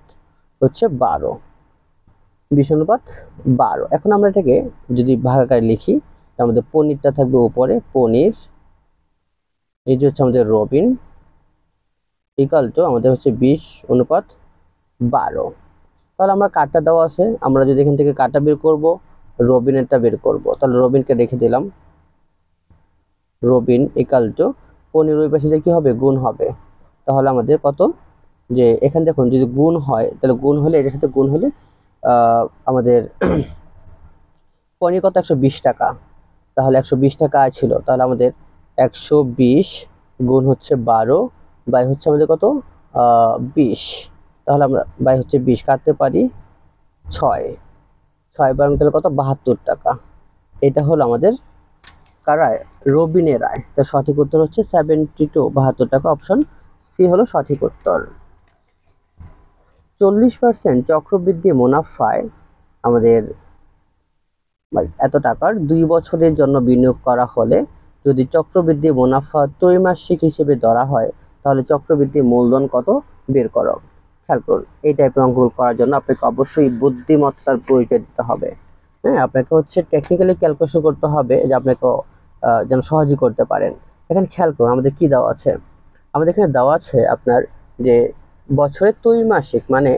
S1: হচ্ছে 12, 20:12। এখন আমরা এটাকে যদি ভাগাকারে লিখি, আমাদের পনিরটা থাকবে উপরে, পনির, এই যে হচ্ছে আমাদের রবিন, ইকাল টু আমাদের হচ্ছে 20:12। তাহলে আমরা কাটটা দেওয়া আছে, আমরা যদি এখান থেকে কাটটা বের করব, রবিনেরটা বের করব, তাহলে রবিনকে রেখে দিলাম, রবিন ইকাল টু পনির, ওই পাশে যে কি হবে? গুণ হবে। তাহলে আমাদের কত? যে এখানে দেখুন যদি গুণ হয়, তাহলে গুণ হলে এটার সাথে গুণ হলে আমাদের পনির কত? 120 টাকা, তাহলে 120 টাকা ছিল, তাহলে আমাদের 120 গুণ হচ্ছে 12 বাই হচ্ছে আমাদের কত? 20, তাহলে আমরা বাই হচ্ছে 20 কাটতে পারি 6, 6 বার তাহলে কত 72 টাকা। এটা হলো আমাদের কার আয়, রবিনের আয়। তো সঠিক উত্তর হচ্ছে 72, 72 টাকা, অপশন সি হলো সঠিক উত্তর। 40% চক্রবৃদ্ধি মুনাফায় আমাদের এত টাকার 2 বছরের জন্য বিনিয়োগ করা হলে যদি চক্রবৃদ্ধি মুনাফা ত্রৈমাসিক হিসেবে ধরা হয় তাহলে চক্রবৃদ্ধি মূলধন কত বের করো। খেয়াল করুন, এই টাইপের অঙ্কগুলো করার জন্য আপনাকে অবশ্যই বুদ্ধিমত্তার পরিচয় দিতে হবে। হ্যাঁ, আপনাকে হচ্ছে টেকনিক্যালি ক্যালকুলেশন করতে হবে যে আপনাকে যেন সহজে করতে পারেন। এখানে খেয়াল করুন আমাদের কি দেওয়া আছে, আমাদের এখানে দেওয়া আছে আপনার যে বছরে ত্রৈমাসিক মানে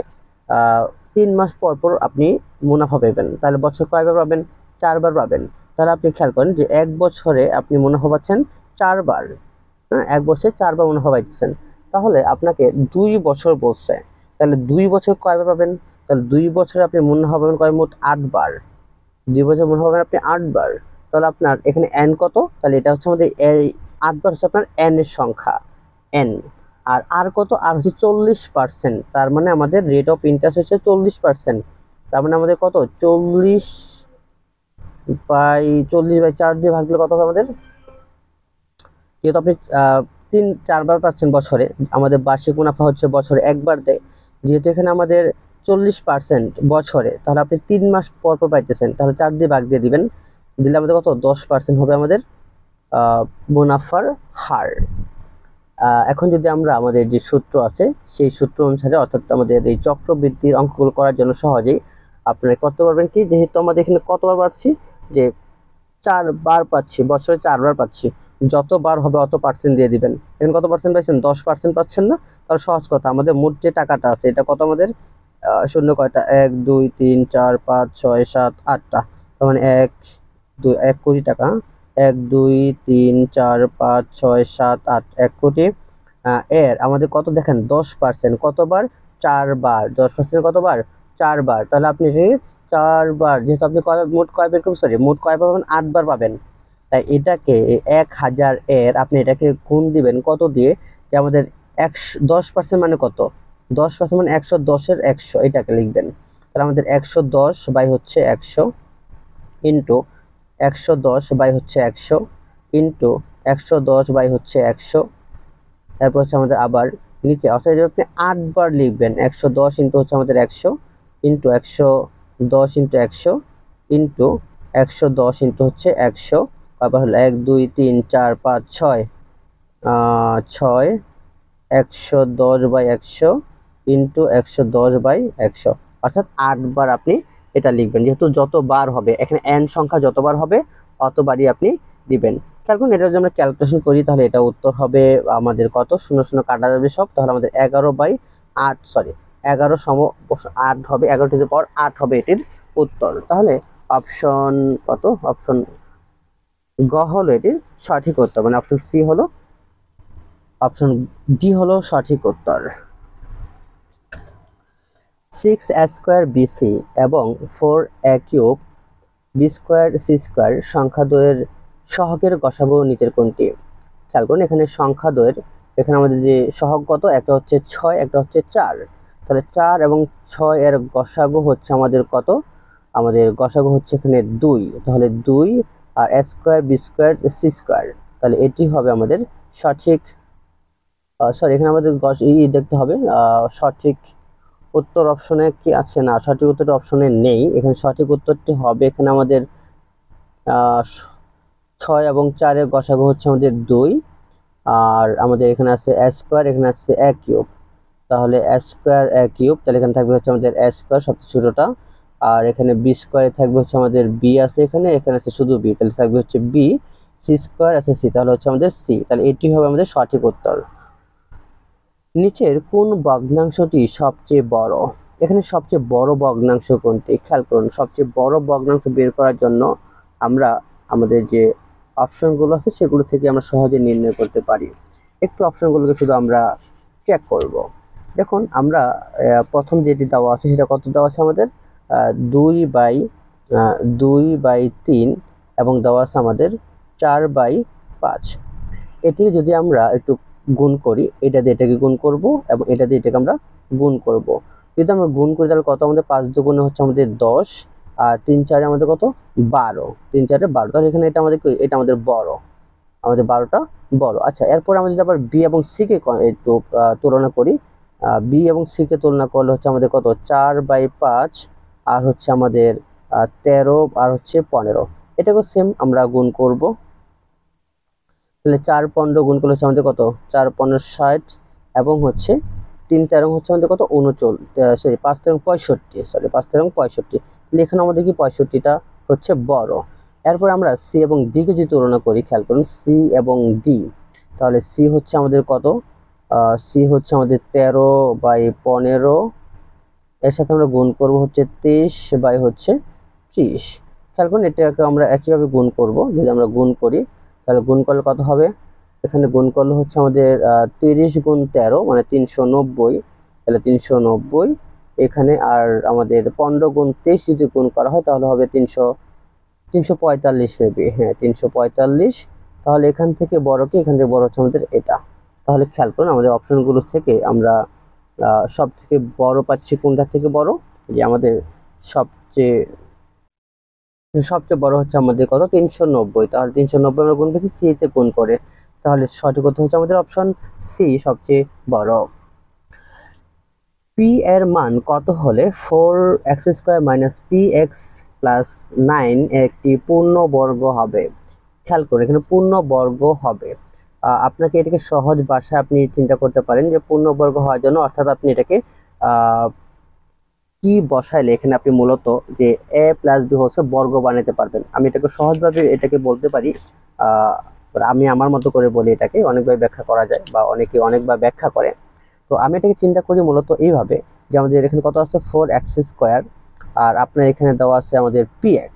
S1: 3 মাস পর পর আপনি মুনাফা পাবেন। তাহলে বছর কয়বার পাবেন, 4 বার পাবেন। তাহলে আপনি খেয়াল করেন যে 1 বছরে আপনি মুনাফা পাচ্ছেন 4 বার। হ্যাঁ, 1 বছরে 4 বার মুনাফা পাইতেছেন। তাহলে আপনাকে 2 বছর বলছে, তাহলে 2 বছর কয়বার পাবেন, তাহলে 2 বছরে আপনি মুনাফা পাবেন কয়, মোট 8 বার। 2 বছর মুনাফা পাবেন আপনি 8 বার। তাহলে আপনার এখানে n কত, তাহলে এটা হচ্ছে আমাদের এই 8 বার হচ্ছে আপনার n এর সংখ্যা n। আর কত, আর হচ্ছে 40%। তার মানে আমাদের রেট অফ ইন্টারেস্ট হচ্ছে 40%। তার মানে আমাদের কত, 40/4 দিয়ে ভাগ দিলে কত হবে আমাদের, যেহেতু আপনি 3-4 বার পাচ্ছেন বছরে, আমাদের বার্ষিক মুনাফা হচ্ছে বছরে একবার দেয়, যেহেতু এখানে আমাদের 40% বছরে, তাহলে আপনি 3 মাস পর পর পাইতেছেন, তাহলে 4 দিয়ে ভাগ দিয়ে দিবেন, দিলে আমাদের কত 10% হবে আমাদের মুনাফার হার। এখন যদি আমরা আমাদের যে সূত্র আছে সেই সূত্র অনুসারে, অর্থাৎ আমাদের এই চক্রবৃদ্ধির অঙ্কগুলো করার জন্য সহজেই আপনারা করতে পারবেন কি, যেহেতু আমাদের এখানে কতবার পাচ্ছি, যে 4 বার পাচ্ছি, বছরে 4 বার পাচ্ছি, যত বার হবে অত পার্সেন্ট দিয়ে দিবেন। এখানে কত পার্সেন্ট পাচ্ছেন, 10% পাচ্ছেন না? তাহলে সহজ কথা, আমাদের মোট যে টাকাটা আছে এটা কত আমাদের, শূন্য কয়টা, 1 2 3 4 5 6 7 8টা, তার মানে 1 কোটি টাকা। 1 2 3 4 5 6 7 8, 1 কোটি। এর আমাদের কত দেখেন, 10%, কতবার, 4 বার। 10% কতবার, 4 বার। তাহলে আপনি 4 বার, যেহেতু আপনি মোট কয় বের করবেন, সরি মোট কয়বার পাবেন, 8 বার পাবেন। তাই এটাকে 1000 এর আপনি এটাকে গুণ দিবেন কত দিয়ে, যে আমাদের 10% মানে কত, 10% মানে 110 এর 100, এটাকে লিখবেন। তাহলে আমাদের 110 বাই হচ্ছে 100 ইন্টু 110 বাই হচ্ছে 100 ইন্টু 110 বাই হচ্ছে 100। তারপর হচ্ছে আমাদের আবার নিচে, অর্থাৎ আপনি 8 বার লিখবেন, 110 ইন্টু হচ্ছে আমাদের 100 ইন্টু 110 ইন্টু 100 ইন্টু 110 ইন্টু হচ্ছে 100। তারপর হলো 1 2 3 4 5 6, 6 110 বাই 100 ইন্টু 110 বাই 100, অর্থাৎ 8 বার আপনি এটা লিখবেন। যেহেতু যত বার হবে, এখানে n সংখ্যা যতবার হবে অতবারই আপনি দিবেন। খেয়াল করুন, এটা যদি আমরা ক্যালকুলেশন করি তাহলে এটা উত্তর হবে আমাদের কত, 0 0 কাটা যাবে সব, তাহলে আমাদের 11/8, সরি 11 সম 8 হবে, 11 টু দি পাওয়ার 8 হবে এটির উত্তর। তাহলে অপশন কত, অপশন গ হলো এটির সঠিক উত্তর, মানে অপশন সি হলো, অপশন ডি হলো সঠিক উত্তর। 6a স্কয়ার বিসি এবং 4a cube b square C square সংখ্যা দ্বয়ের সহগের গসাগু নিচের কোনটি। খেয়াল করুন, এখানে সংখ্যা দ্বয়ের, এখানে আমাদের যে সহগ কত, একটা হচ্ছে 6, একটা হচ্ছে 4। তাহলে 4 এবং 6 এর গসাগু হচ্ছে আমাদের কত, আমাদের গসাগু হচ্ছে এখানে 2। তাহলে 2 আর a square B square C square, তাহলে এটি হবে আমাদের সঠিক, সরি এখানে আমাদের দেখতে হবে সঠিক উত্তর অপশনে কি আছে, না সঠিক উত্তরটি অপশনে নেই। এখানে সঠিক উত্তরটি হবে এখানে আমাদের 6 এবং 4 এর গসাগু হচ্ছে আমাদের 2, আর আমাদের এখানে আছে a স্কয়ার, এখানে আছে a কিউব। তাহলে a স্কয়ার a কিউব, তাহলে এখানে থাকবে হচ্ছে আমাদের a স্কয়ার সবচেয়ে ছোটটা, আর এখানে b স্কয়ারে থাকবে হচ্ছে আমাদের b আছে, এখানে এখানে আছে শুধু b, তাহলে থাকবে হচ্ছে b। c স্কয়ার আছে c, তাহলে হচ্ছে আমাদের c। তাহলে এটি হবে আমাদের সঠিক উত্তর। নিচের কোন ভগ্নাংশটি সবচেয়ে বড়, এখানে সবচেয়ে বড় ভগ্নাংশ কোনটি। খেয়াল করুন, সবচেয়ে বড় ভগ্নাংশ বের করার জন্য আমরা আমাদের যে অপশনগুলো আছে সেগুলো থেকে আমরা সহজে নির্ণয় করতে পারি। একটু অপশনগুলোকে শুধু আমরা চেক করব। দেখুন, আমরা প্রথম যেটি দেওয়া আছে সেটা কত দেওয়া আছে আমাদের, 2/3 এবং দেওয়া আছে আমাদের 4/5। এটি যদি আমরা একটু গুণ করি, এটা দিয়ে এটাকে গুণ করব এবং এটা দিয়ে এটাকে আমরা গুণ করব। যদি আমরা গুণ করি তাহলে কত আমাদের 5 দুগুণে হচ্ছে আমাদের 10 আর 3 4 আমাদের কত 12, 3 4 12। তাহলে এখানে এটা আমাদের এটা আমাদের বড়, আমাদের 12টা বড়। আচ্ছা, এরপর আমরা যদি আবার বি এবং সি কে একটু তুলনা করি, বি এবং সি কে তুলনা করলে হচ্ছে আমাদের কত 4/5 আর হচ্ছে আমাদের 13 আর হচ্ছে 15। এটাকেও সেম আমরা গুণ করব। তাহলে 4 15 গুণ করলে হচ্ছে আমাদের কত 4 15 60 এবং হচ্ছে 3 13 হচ্ছে আমাদের কত 39, সরি 5 13 65, সরি 5 13 65। তাহলে এখানে আমাদের কি 65টা হচ্ছে বড়। এরপর আমরা সি এবং ডি কে যদি তুলনা করি, খেয়াল করুন সি এবং ডি। তাহলে সি হচ্ছে আমাদের কত, সি হচ্ছে আমাদের 13/15, এর সাথে আমরা গুণ করব হচ্ছে 23 হচ্ছে 30। খেয়াল করুন এটাকে আমরা একইভাবে গুণ করব। যদি আমরা গুণ করি তাহলে গুণ করলে কত হবে, এখানে গুণ করলে হচ্ছে আমাদের 30 গুণ 13 মানে 390, তাহলে 390 এখানে। আর আমাদের 15 গুণ 23 যদি গুণ করা হয় তাহলে হবে 345 মেবি, হ্যাঁ 345। তাহলে এখান থেকে বড় কি, এখান থেকে বড় হচ্ছে আমাদের এটা। তাহলে খেয়াল করুন আমাদের অপশনগুলো থেকে আমরা সব থেকে বড় পাচ্ছি কোনটা থেকে বড়, যে আমাদের সবচেয়ে সবচেয়ে বড় হচ্ছে আমাদের কত 390। তাহলে 390 আমরা গুণ পেয়েছি সি তে গুণ করে, তাহলে সঠিক উত্তর হচ্ছে আমাদের অপশন সি সবচেয়ে বড়। পি এর মান কত হলে 4x² - px + 9 একটি পূর্ণবর্গ হবে। খেয়াল করুন এখানে পূর্ণবর্গ হবে। আপনাকে এটাকে সহজ ভাষায় আপনি চিন্তা করতে পারেন যে পূর্ণবর্গ হওয়ার জন্য, অর্থাৎ আপনি এটাকে কি বসাইলে এখানে আপনি মূলত যে a + b হচ্ছে বর্গ বানাতে পারবেন। আমি এটাকে সহজভাবে এটাকে বলতে পারি, আমি আমার মতো করে বলি, এটাকে অনেকভাবে ব্যাখ্যা করা যায় বা অনেকে অনেকবার ব্যাখ্যা করে। তো আমি এটাকে চিন্তা করি মূলত এইভাবে যে আমাদের এখানে কত আছে 4x², আর আপনার এখানে দেওয়া আছে আমাদের px।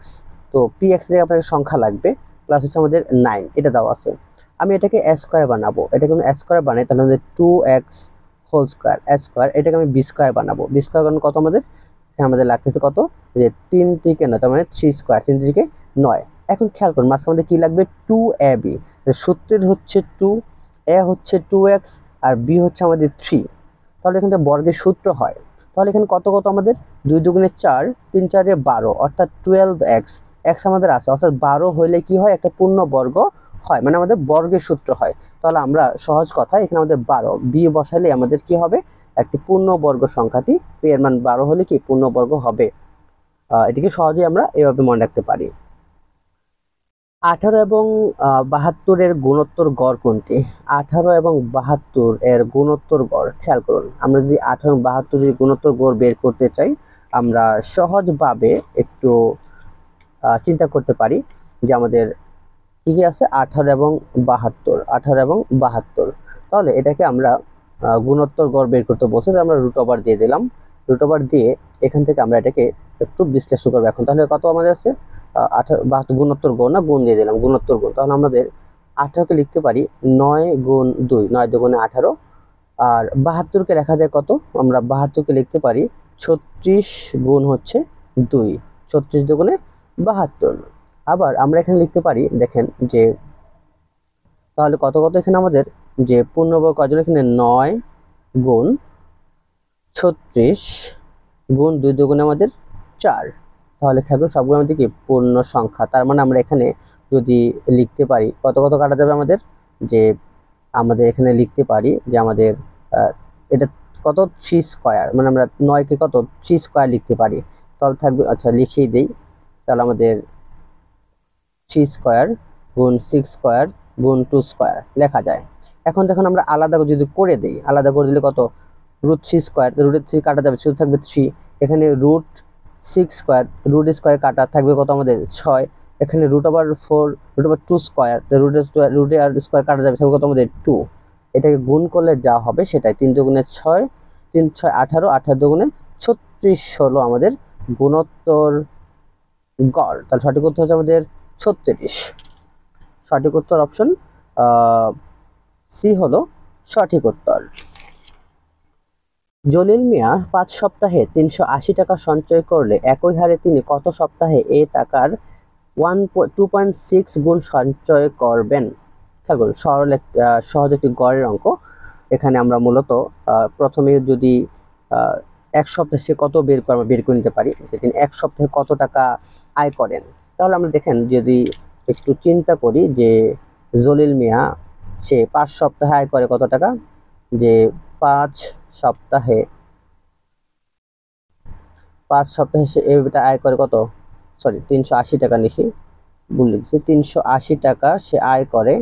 S1: তো px এর আপনার সংখ্যা লাগবে, প্লাস হচ্ছে আমাদের 9 এটা দেওয়া আছে। আমি এটাকে a² বানাবো, এটাকে আমি a² বানাই তাহলে আমাদের 2x² এটাকে আমি b² বানাবো। b² কারণ কত আমাদের এখানে আমাদের লাগতেছে কত, যে 3 থেকে 9, তার মানে 3², 3 থেকে 9। এখন খেয়াল করুন মাঝখানে আমাদের কি লাগবে 2ab, সূত্রের হচ্ছে 2, a হচ্ছে 2x আর b হচ্ছে আমাদের 3। তাহলে এখানে বর্গের সূত্র হয়। তাহলে এখানে কত কত আমাদের 2 দুগুণে 4, 3 4 12, অর্থাৎ 12x। x আমাদের আছে, অর্থাৎ 12 হইলে কি হয় একটা পূর্ণবর্গ হয়, মানে আমাদের বর্গের সূত্র হয়। তাহলে আমরা সহজ কথা এখানে আমাদের 12 b বসাইলে আমাদের কি হবে, একটি পূর্ণবর্গ সংখ্যাটি p এর মান 12 হলে কি পূর্ণবর্গ হবে। এটিকে সহজেই আমরা এভাবে মনে রাখতে পারি। 18 এবং 72 এর গুণোত্তর গড় কোনটি? 18 এবং 72 এর গুণোত্তর গড়, খেয়াল করুন আমরা যদি 18 এবং 72 এর গুণোত্তর গড় বের করতে চাই, আমরা সহজভাবে একটু চিন্তা করতে পারি যে আমাদের কি কি আছে 18 এবং 72, 18 এবং 72। তাহলে এটাকে আমরা গুণোত্তর গড় বের করতে বলছি, আমরা √ওভার দিয়ে দিলাম। √ওভার দিয়ে এখান থেকে আমরা এটাকে একটু বিশ্লেষণ করবো এখন। তাহলে কত আমাদের আছে 18 গুণোত্তর গড় না গুণ দিয়ে দিলাম, গুণোত্তর গুণ। তাহলে আমাদের 18কে লিখতে পারি 9 গুণ 2, 9 দুগুণে 18। আর 72কে লেখা যায় কত, আমরা 72কে লিখতে পারি 36 গুণ হচ্ছে 2, 36 দুগুণে 72। আবার আমরা এখানে লিখতে পারি দেখেন যে তাহলে কত কত এখানে আমাদের যে পূর্ণবর্গ কয়জন, এখানে 9 গুণ 36 গুণ 2 দুগুণে আমাদের 4। তাহলে খেয়াল করুন সবগুলো আমাদের কি পূর্ণ সংখ্যা। তার মানে আমরা এখানে যদি লিখতে পারি কত কত কাটা যাবে আমাদের, যে আমাদের এখানে লিখতে পারি যে আমাদের এটা কত 3², মানে আমরা 9কে কত 3² লিখতে পারি। তাহলে থাকবে, আচ্ছা লিখিয়ে দেই, তাহলে আমাদের 3² গুণ 6² গুণ 2² লেখা যায়। এখন দেখুন আমরা আলাদা যদি করে দেই, আলাদা করে দিলে কত √3², √এর 3 কাটা যাবে, শুধু থাকবে 3। এখানে √6², √² কাটা থাকবে কত আমাদের 6। এখানে √4, √2², √² কাটা যাবে, থাকবে কত আমাদের 2। এটাকে গুণ করলে যা হবে সেটাই 3 দুগুণে 6, 3 6 18, 18 দুগুণে 36 হলো আমাদের গুণোত্তর গড়। তাহলে সঠিক উত্তর হচ্ছে আমাদের 36। সঠিক উত্তর অপশন সি হলো সঠিক উত্তর। জলিল মিয়া 5 সপ্তাহে 380 টাকা সঞ্চয় করলে একই হারে তিনি কত সপ্তাহে এই টাকার 2.6 গুণ সঞ্চয় করবেন? খেয়াল করুন সহজ একটি গড়ের অঙ্ক। এখানে আমরা মূলত প্রথমে যদি এক সপ্তাহে সে কত বের করে নিতে পারি যে তিনি এক সপ্তাহে কত টাকা আয় করেন। তাহলে আমরা দেখেন যদি একটু চিন্তা করি যে জলিল মিয়া সে 5 সপ্তাহে আয় করে কত টাকা, যে 5 সপ্তাহে 5 সপ্তাহে সে এটা আয় করে কত, সরি 380 টাকা লিখি, ভুল লিখছি, 380 টাকা সে আয় করে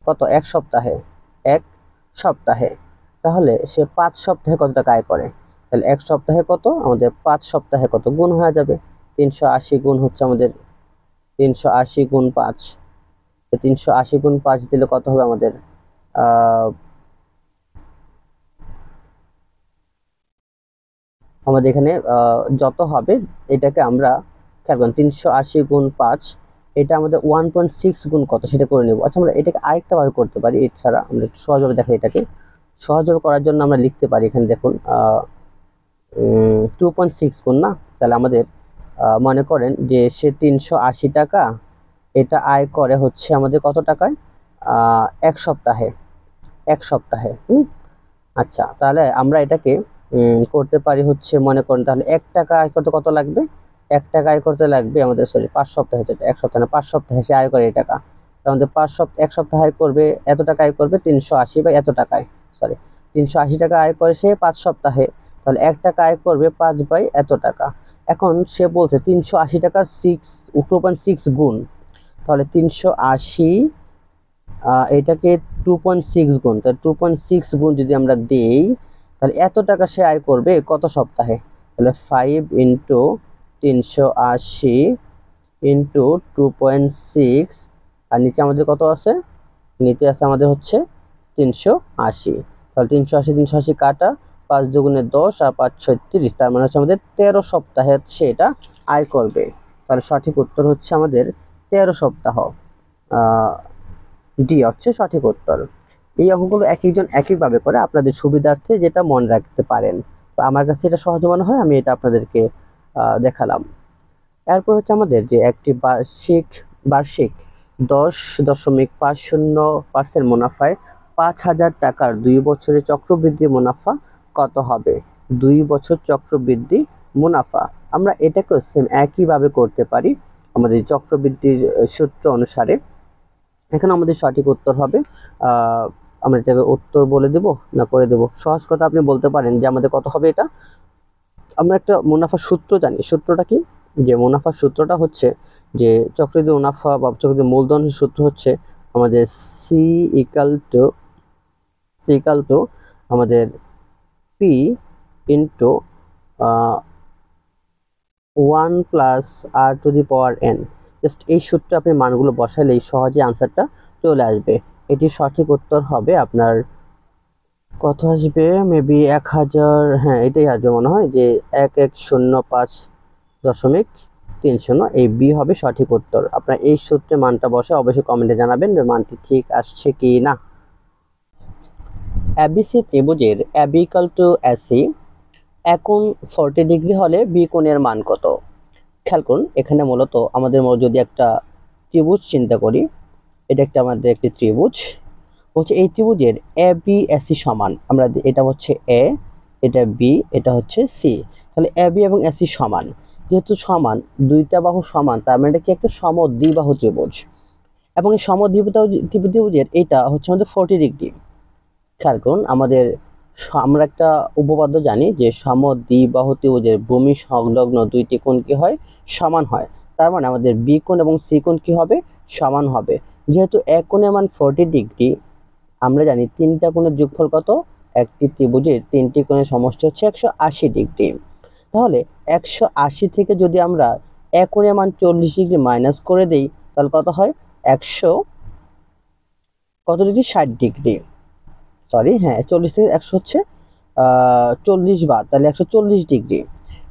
S1: কত, এক সপ্তাহে, এক সপ্তাহে। তাহলে সে 5 সপ্তাহে কত টাকা আয় করে, তাহলে এক সপ্তাহে কত, আমাদের 5 সপ্তাহে কত গুণ হয়ে যাবে, 380 গুণ হচ্ছে আমাদের 380 গুণ 5, 380 গুণ 5 দিলে কত হবে আমাদের, আমাদের এখানে যত হবে এটাকে আমরা খেয়াল করুন, 380 গুণ 5 এটা আমাদের 1.6 গুণ কত সেটা করে নেব। আচ্ছা আমরা এটাকে আরেকটা ভাবে করতে পারি, এছাড়া আমরা একটু সহজভাবে দেখাই। এটাকে সহজভাবে করার জন্য আমরা লিখতে পারি, এখানে দেখুন 2.6 গুণ না, তাহলে আমাদের মনে করেন যে সে 380 টাকা এটা আয় করে হচ্ছে আমাদের কত টাকায়, এক সপ্তাহে, এক সপ্তাহে। আচ্ছা তাহলে আমরা এটাকে করতে পারি হচ্ছে, মনে করেন তাহলে 1 টাকা আয় করতে কত লাগবে, 1 টাকা আয় করতে লাগবে আমাদের, সরি 5 সপ্তাহে, এক সপ্তাহে না 5 সপ্তাহে সে আয় করে এই টাকা, আমাদের 5 সপ্তাহ, এক সপ্তাহে আয় করবে এত টাকা আয় করবে 380 বাই এত টাকায়, সরি 380 টাকা আয় করে সে 5 সপ্তাহে, তাহলে 1 টাকা আয় করবে 5 বাই এত টাকা। এখন সে বলছে 380 টাকার 2.6 গুণ, তাহলে 380 এটাকে 2.6 গুণ, তাহলে 2.6 গুণ যদি আমরা দেই তাহলে এত টাকা সে আয় করবে কত সপ্তাহে, তাহলে 5 ইন্টু 380 ইন্টু 2.6, আর নিচে আমাদের কত আছে, নিচে আছে আমাদের হচ্ছে 380, তাহলে 380 কাটা, 5 দুগুণে 10 আর 5 6 30, তার মানে হচ্ছে আমাদের 13 সপ্তাহে সে এটা আয় করবে। তাহলে সঠিক উত্তর হচ্ছে আমাদের 13 সপ্তাহ, ডি হচ্ছে সঠিক উত্তর। এই অঙ্কগুলো এক একজন একইভাবে করে, আপনাদের সুবিধার্থে যেটা মনে রাখতে পারেন, তো আমার কাছে এটা সহজ মনে হয় আমি এটা আপনাদেরকে দেখালাম। এরপর হচ্ছে আমাদের যে একটি বার্ষিক 10.50% মুনাফায় 5,000 টাকার 2 বছরের চক্রবৃদ্ধি মুনাফা কত হবে, 2 বছর চক্রবৃদ্ধি মুনাফা। আমরা এটাকেও সেম একইভাবে করতে পারি আমাদের চক্রবৃদ্ধির সূত্র অনুসারে। এখানে আমাদের সঠিক উত্তর হবে, আমরা এটাকে উত্তর বলে দেব না করে দেব, সহজ কথা আপনি বলতে পারেন যে আমাদের কত হবে এটা, আমরা একটা মুনাফার সূত্র জানি, সূত্রটা কি, যে মুনাফার সূত্রটা হচ্ছে যে চক্রবৃদ্ধি মুনাফা বা চক্রবৃদ্ধি মূলধনের সূত্র হচ্ছে আমাদের সি ইকাল টু আমাদের P into 1 plus R to the power N. Just এই সূত্রে আপনি মানগুলো বসালেই সহজে আনসারটা চলে আসবে। এটি সঠিক উত্তর হবে আপনার কত আসবে, মেবি 1000, হ্যাঁ এটাই আসবে মনে হয়, যে 1105.30, এই বি হবে সঠিক উত্তর। আপনার এই সূত্রে মানটা বসে অবশ্যই কমেন্টে জানাবেন যে মানটি ঠিক আসছে কি না। এবিসি ত্রিভুজের এবি ইকাল টু এসি, এখন 40 ডিগ্রি হলে বি কোণের মান কত। খেয়াল করুন এখানে মূলত আমাদের যদি একটা ত্রিভুজ চিন্তা করি, এটা আমাদের একটি ত্রিভুজ হচ্ছে, এই ত্রিভুজের এ বি এসি সমান, আমরা এটা হচ্ছে এ, এটা বি, এটা হচ্ছে সি, তাহলে এ বি এবং এসি সমান, যেহেতু সমান দুইটা বাহু সমান তার মানে এটা কি একটা সমদ্বিবাহু ত্রিভুজ, এবং এই সমদ্বিবাহু এটা হচ্ছে আমাদের 40 ডিগ্রি। খেয়াল করুন আমরা একটা উপপাদ্য জানি যে সমদ্বিবাহু ত্রিভুজের ভূমি সংলগ্ন দুইটি কোণ কি হয়, সমান হয়, তার মানে আমাদের বি কোণ এবং সি কোণ কি হবে, সমান হবে। যেহেতু এক কোণের মান 40 ডিগ্রি, আমরা জানি তিনটা কোণের যোগফল কত, একটি ত্রিভুজের তিনটি কোণের সমষ্টি হচ্ছে 180 ডিগ্রি। তাহলে 180 থেকে যদি আমরা এক কোণের মান 40 ডিগ্রি মাইনাস করে দেই তাহলে কত হয়, 100 কত ডিগ্রি, 60 ডিগ্রি, সরি হ্যাঁ 40 থেকে 100 হচ্ছে 40 বার, তাহলে 140 ডিগ্রি।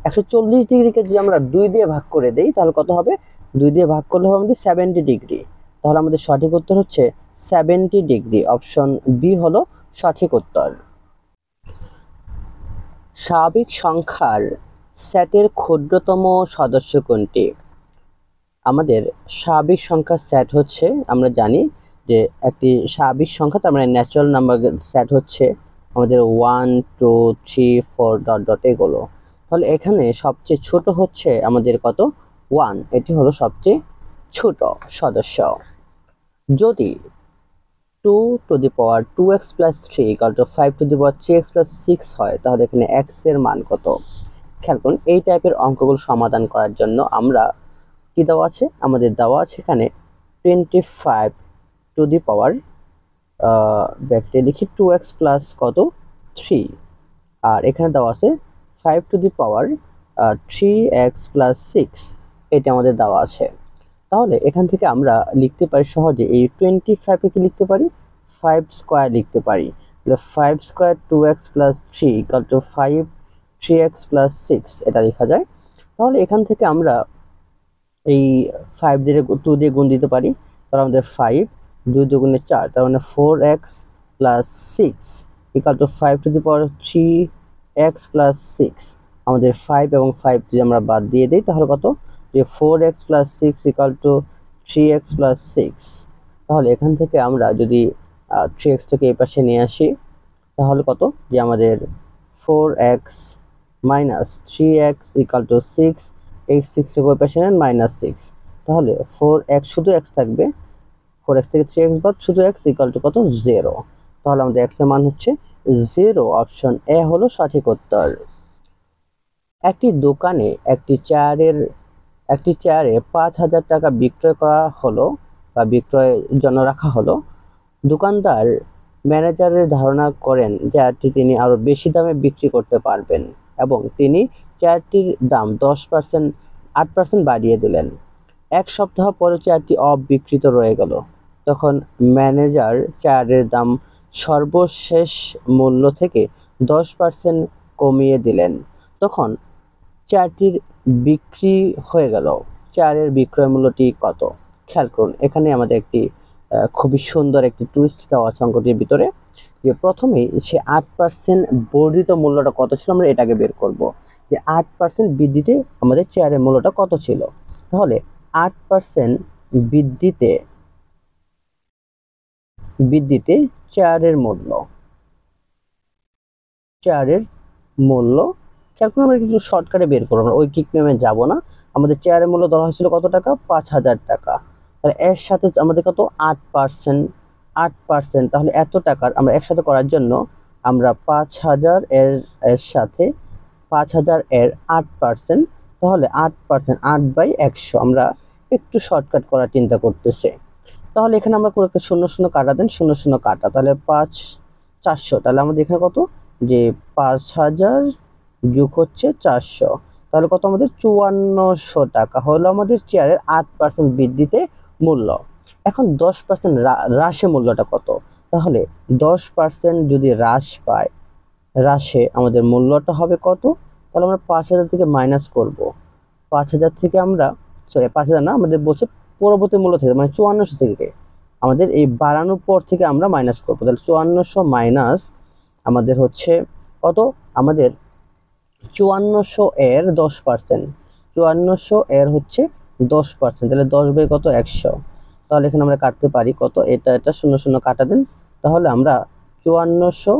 S1: 140 ডিগ্রিকে যদি আমরা 2 দিয়ে ভাগ করে দেই তাহলে কত হবে, 2 দিয়ে ভাগ করলে হবে আমাদের 70 ডিগ্রি। তাহলে আমাদের সঠিক উত্তর হচ্ছে 70 ডিগ্রি, অপশন বি হলো সঠিক উত্তর। স্বাভাবিক সংখ্যার সেটের ক্ষুদ্রতম সদস্য কোনটি। আমাদের স্বাভাবিক সংখ্যার সেট হচ্ছে, আমরা জানি যে একটি স্বাভাবিক সংখ্যা তার মানে ন্যাচারাল নাম্বার সেট হচ্ছে আমাদের 1 2 3 4 ডট ডট এগুলো। তাহলে এখানে সবচেয়ে ছোট হচ্ছে আমাদের কত 1, এটি হলো সবচেয়ে ছোট সদস্য। যদি 2 two the power 2x plus 3 equal to 5 two the power 3x plus 6 হয়, তাহলে এখানে x এর মান কত? খেয়াল করুন, এই টাইপের অঙ্কগুলো সমাধান করার জন্য আমরা কি দেওয়া আছে, আমাদের দেওয়া আছে এখানে 25 টু দি পাওয়ার ব্র্যাকেটে লিখি 2x প্লাস কত 3, আর এখানে দেওয়া আছে 5 two the power 3x plus 6, এটা আমাদের দেওয়া আছে। তাহলে এখান থেকে আমরা লিখতে পারি সহজে, এই 25 কে লিখতে পারি 5 স্কয়ার লিখতে পারি, তাহলে 5 square 2x plus 3 equal to 5 3x plus 6 এটা লেখা যায়। তাহলে এখান থেকে আমরা এই 5 দিয়ে 2 দিয়ে গুণ দিতে পারি, তাহলে আমাদের 5 2 দুগুণে 4, তার মানে 4x plus 6 equal to 5 two the power 3x plus 6। আমাদের 5 এবং 5 যদি আমরা বাদ দিয়ে দিই তাহলে কত, যে 4x plus 6 equal to 3x plus 6। তাহলে এখান থেকে আমরা যদি 3x থেকে এই পাশে নিয়ে আসি তাহলে কত, যে আমাদের 4x minus 3x equal to 6, এই 6 থেকে ওই পাশে নেন -6, তাহলে 4x শুধু x থাকবে, 4x থেকে 3x বাদ শুধু x ইকুয়াল টু কত 0। তাহলে আমাদের x এর মান হচ্ছে 0, অপশন এ হলো সঠিক উত্তর। একটি দোকানে একটি চেয়ারে 5,000 টাকা বিক্রয় করা হলো বা বিক্রয়ের জন্য রাখা হলো। দোকানদার ম্যানেজারের ধারণা করেন চেয়ারটি তিনি আরো বেশি দামে বিক্রি করতে পারবেন এবং তিনি চেয়ারটির দাম 8% বাড়িয়ে দিলেন। এক সপ্তাহ পরে চেয়ারটি অবিক্রিত রয়ে গেল। তখন ম্যানেজার চেয়ারের দাম সর্বশেষ মূল্য থেকে 10% কমিয়ে দিলেন। তখন চেয়ারটির বিক্রি হয়ে গেল। চেয়ারের বিক্রয় মূল্যটি কত? খেয়াল করুন, এখানে আমাদের একটি খুবই সুন্দর একটি টুইস্ট দেওয়া আছে অঙ্কটির ভিতরে, যে প্রথমেই সে 8% বর্ধিত মূল্যটা কত ছিল আমরা এটাকে বের করব, যে 8% বৃদ্ধিতে আমাদের চেয়ারের মূল্যটা কত ছিল। তাহলে 8% বৃদ্ধিতে চেয়ারের মূল্য খেয়াল করুন, আমরা কিছু শর্টকাটে বের করবো, আমরা ঐকিক নিয়মে যাব না। আমাদের চেয়ারের মূল্য ধরা হয়েছিল কত টাকা, 5,000 টাকা। তাহলে এর সাথে আমাদের কত 8%, তাহলে এত টাকার আমরা একসাথে করার জন্য আমরা 5,000 এর সাথে 5,000 এর 8%, তাহলে 8%, 8/100, আমরা একটু শর্টকাট করার চিন্তা করতেছে। তাহলে এখানে আমরা করে 0 0 কাটা দেন, 0 0 কাটা, তাহলে 400, তাহলে আমাদের এখানে কত, যে 5,000 যোগ হচ্ছে 400, তাহলে কত আমাদের 5400 টাকা হলো আমাদের চেয়ারের 8% বৃদ্ধিতে মূল্য। এখন 10% হ্রাসে মূল্যটা কত? তাহলে 10% যদি হ্রাসে আমাদের মূল্যটা হবে কত? তাহলে আমরা 5,000 থেকে মাইনাস করব, 5,000 থেকে আমরা 5,000 না, আমাদের বলছে পরবর্তী মূল্য থেকে, মানে 5400 থেকে আমাদের এই বাড়ানোর পর থেকে আমরা মাইনাস করবো। তাহলে 5400 মাইনাস আমাদের হচ্ছে কত, আমাদের 5400 এর 10%, 5400 এর হচ্ছে 10%, তাহলে 10 কত 100। তাহলে এখানে আমরা কাটতে পারি কত, এটা 0 0 কাটা দেন, তাহলে আমরা 5400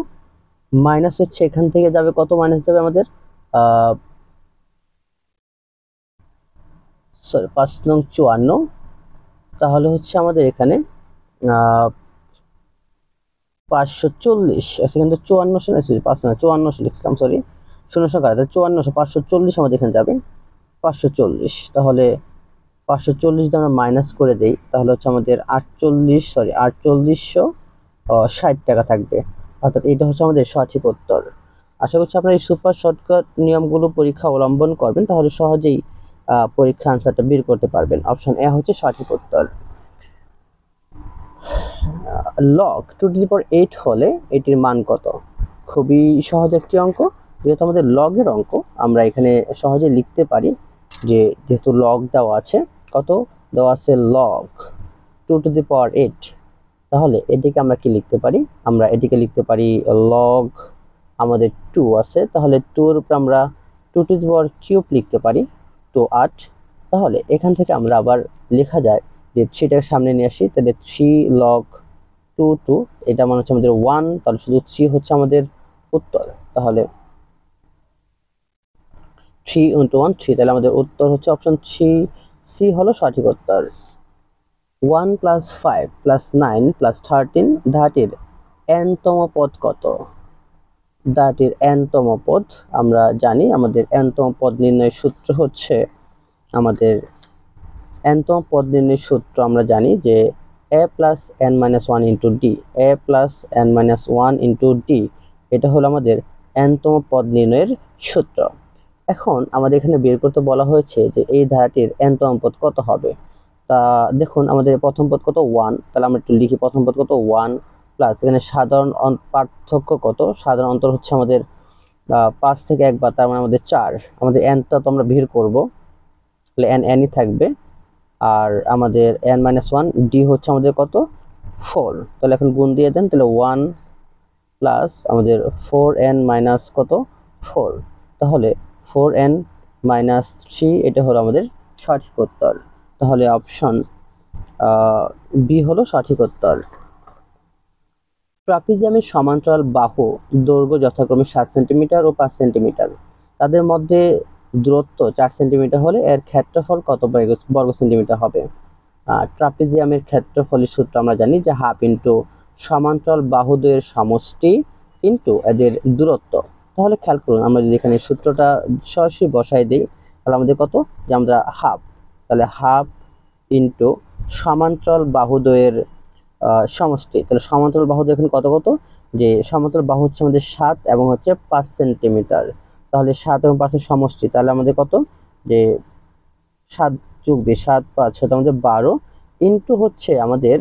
S1: মাইনাস হচ্ছে এখান থেকে যাবে কত, মাইনাস যাবে আমাদের 5 নং 54, তাহলে হচ্ছে আমাদের এখানে 540, সেখানে তো 5400 5 না 5400 লিখছিলাম, সরি 0 কাটা, 5400 540 আমাদের এখানে যাবে 540, তাহলে 540 দিয়ে আমরা মাইনাস করে দেই, তাহলে হচ্ছে আমাদের 4860 টাকা থাকবে, অর্থাৎ এটা হচ্ছে আমাদের সঠিক উত্তর। আশা করছি আপনারা এই সুপার শর্টকাট নিয়মগুলো পরীক্ষা অবলম্বন করবেন, তাহলে সহজেই পরীক্ষা আনসারটা বের করতে পারবেন। অপশন এ হচ্ছে সঠিক উত্তর। লগ 2 টু দি পাওয়ার 8 হলে এটির মান কত? খুবই সহজ একটি অঙ্ক, যেহেতু আমাদের লগের অঙ্ক আমরা এখানে সহজে লিখতে পারি, যে যেহেতু লগ দেওয়া আছে, কত দেওয়া আছে, লগ 2 টু দি পাওয়ার 8, তাহলে এটিকে আমরা কি লিখতে পারি, আমরা এটিকে লিখতে পারি লগ, আমাদের 2 আছে, তাহলে 2 এর উপর আমরা 2 টু দি পাওয়ার কিউব লিখতে পারি, 2 8। তাহলে এখান থেকে আমরা আবার লেখা যায় যে 3টাকে সামনে নিয়ে আসি, তাহলে 3 লগ 2 2, এটা মানে হচ্ছে আমাদের 1, তাহলে শুধু 3 হচ্ছে আমাদের উত্তর। তাহলে 3 × 1 3, তাহলে আমাদের উত্তর হচ্ছে অপশন সি হলো সঠিক উত্তর। 1 + 5 + 9 + 13 ধারাটির n তম পদ কত? ধারাটির n তম পদ আমরা জানি, আমাদের n তম পদ নির্ণয়ের সূত্র হচ্ছে, আমাদের n তম পদ নির্ণয়ের সূত্র আমরা জানি যে a + n - 1 × d, a + n - 1 × d, এটা হলো আমাদের n তম পদ নির্ণয়ের সূত্র। এখন আমাদের এখানে বের করতে বলা হয়েছে যে এই ধারাটির n তম পদ কত হবে। তা দেখুন আমাদের প্রথম পদ কত 1, তাহলে আমরা একটু লিখি প্রথম পদ কত 1 প্লাস এখানে সাধারণ পার্থক্য কত, সাধারণ অন্তর হচ্ছে আমাদের 5 থেকে 1 বার, তার মানে আমাদের 4, আমাদের nটা তো আমরা বের করব, তাহলে nই থাকবে। আর আমাদের n - 1 d হচ্ছে আমাদের কত 4, তাহলে এখন গুণ দিয়ে দেন, তাহলে 1 প্লাস আমাদের 4n মাইনাস কত 4, তাহলে 4n - 3, এটা হলো আমাদের সঠিক উত্তর। তাহলে অপশন বি হলো সঠিক উত্তর। ট্রাপিজিয়ামের সমান্তরাল বাহু দৈর্ঘ্য যথাক্রমে 7 সেন্টিমিটার ও 5 সেন্টিমিটার, তাদের মধ্যে দূরত্ব 4 সেন্টিমিটার হলে এর ক্ষেত্রফল কত বর্গ সেন্টিমিটার হবে? ট্রাপিজিয়ামের ক্ষেত্রফলের সূত্র আমরা জানি যে হাফ ইন্টু সমান্তরাল বাহুদ্বয়ের সমষ্টি ইন্টু এদের দূরত্ব। তাহলে খেয়াল করুন, আমরা যদি এখানে সূত্রটা সরাসরি বসাই দিই, তাহলে আমাদের কত, যে আমরা হাফ, তাহলে হাফ ইন্টু সমান্তরাল বাহুদ্বয়ের সমষ্টি, তাহলে সমান্তরাল বাহু দেখুন কত কত, যে সমান্তরাল বাহু হচ্ছে আমাদের 7 এবং হচ্ছে 5 সেন্টিমিটার, তাহলে 7 এবং 5 এর সমষ্টি, তাহলে আমাদের কত, যে 7 যোগ দিয়ে 7 5 হচ্ছে আমাদের 12 ইন্টু হচ্ছে আমাদের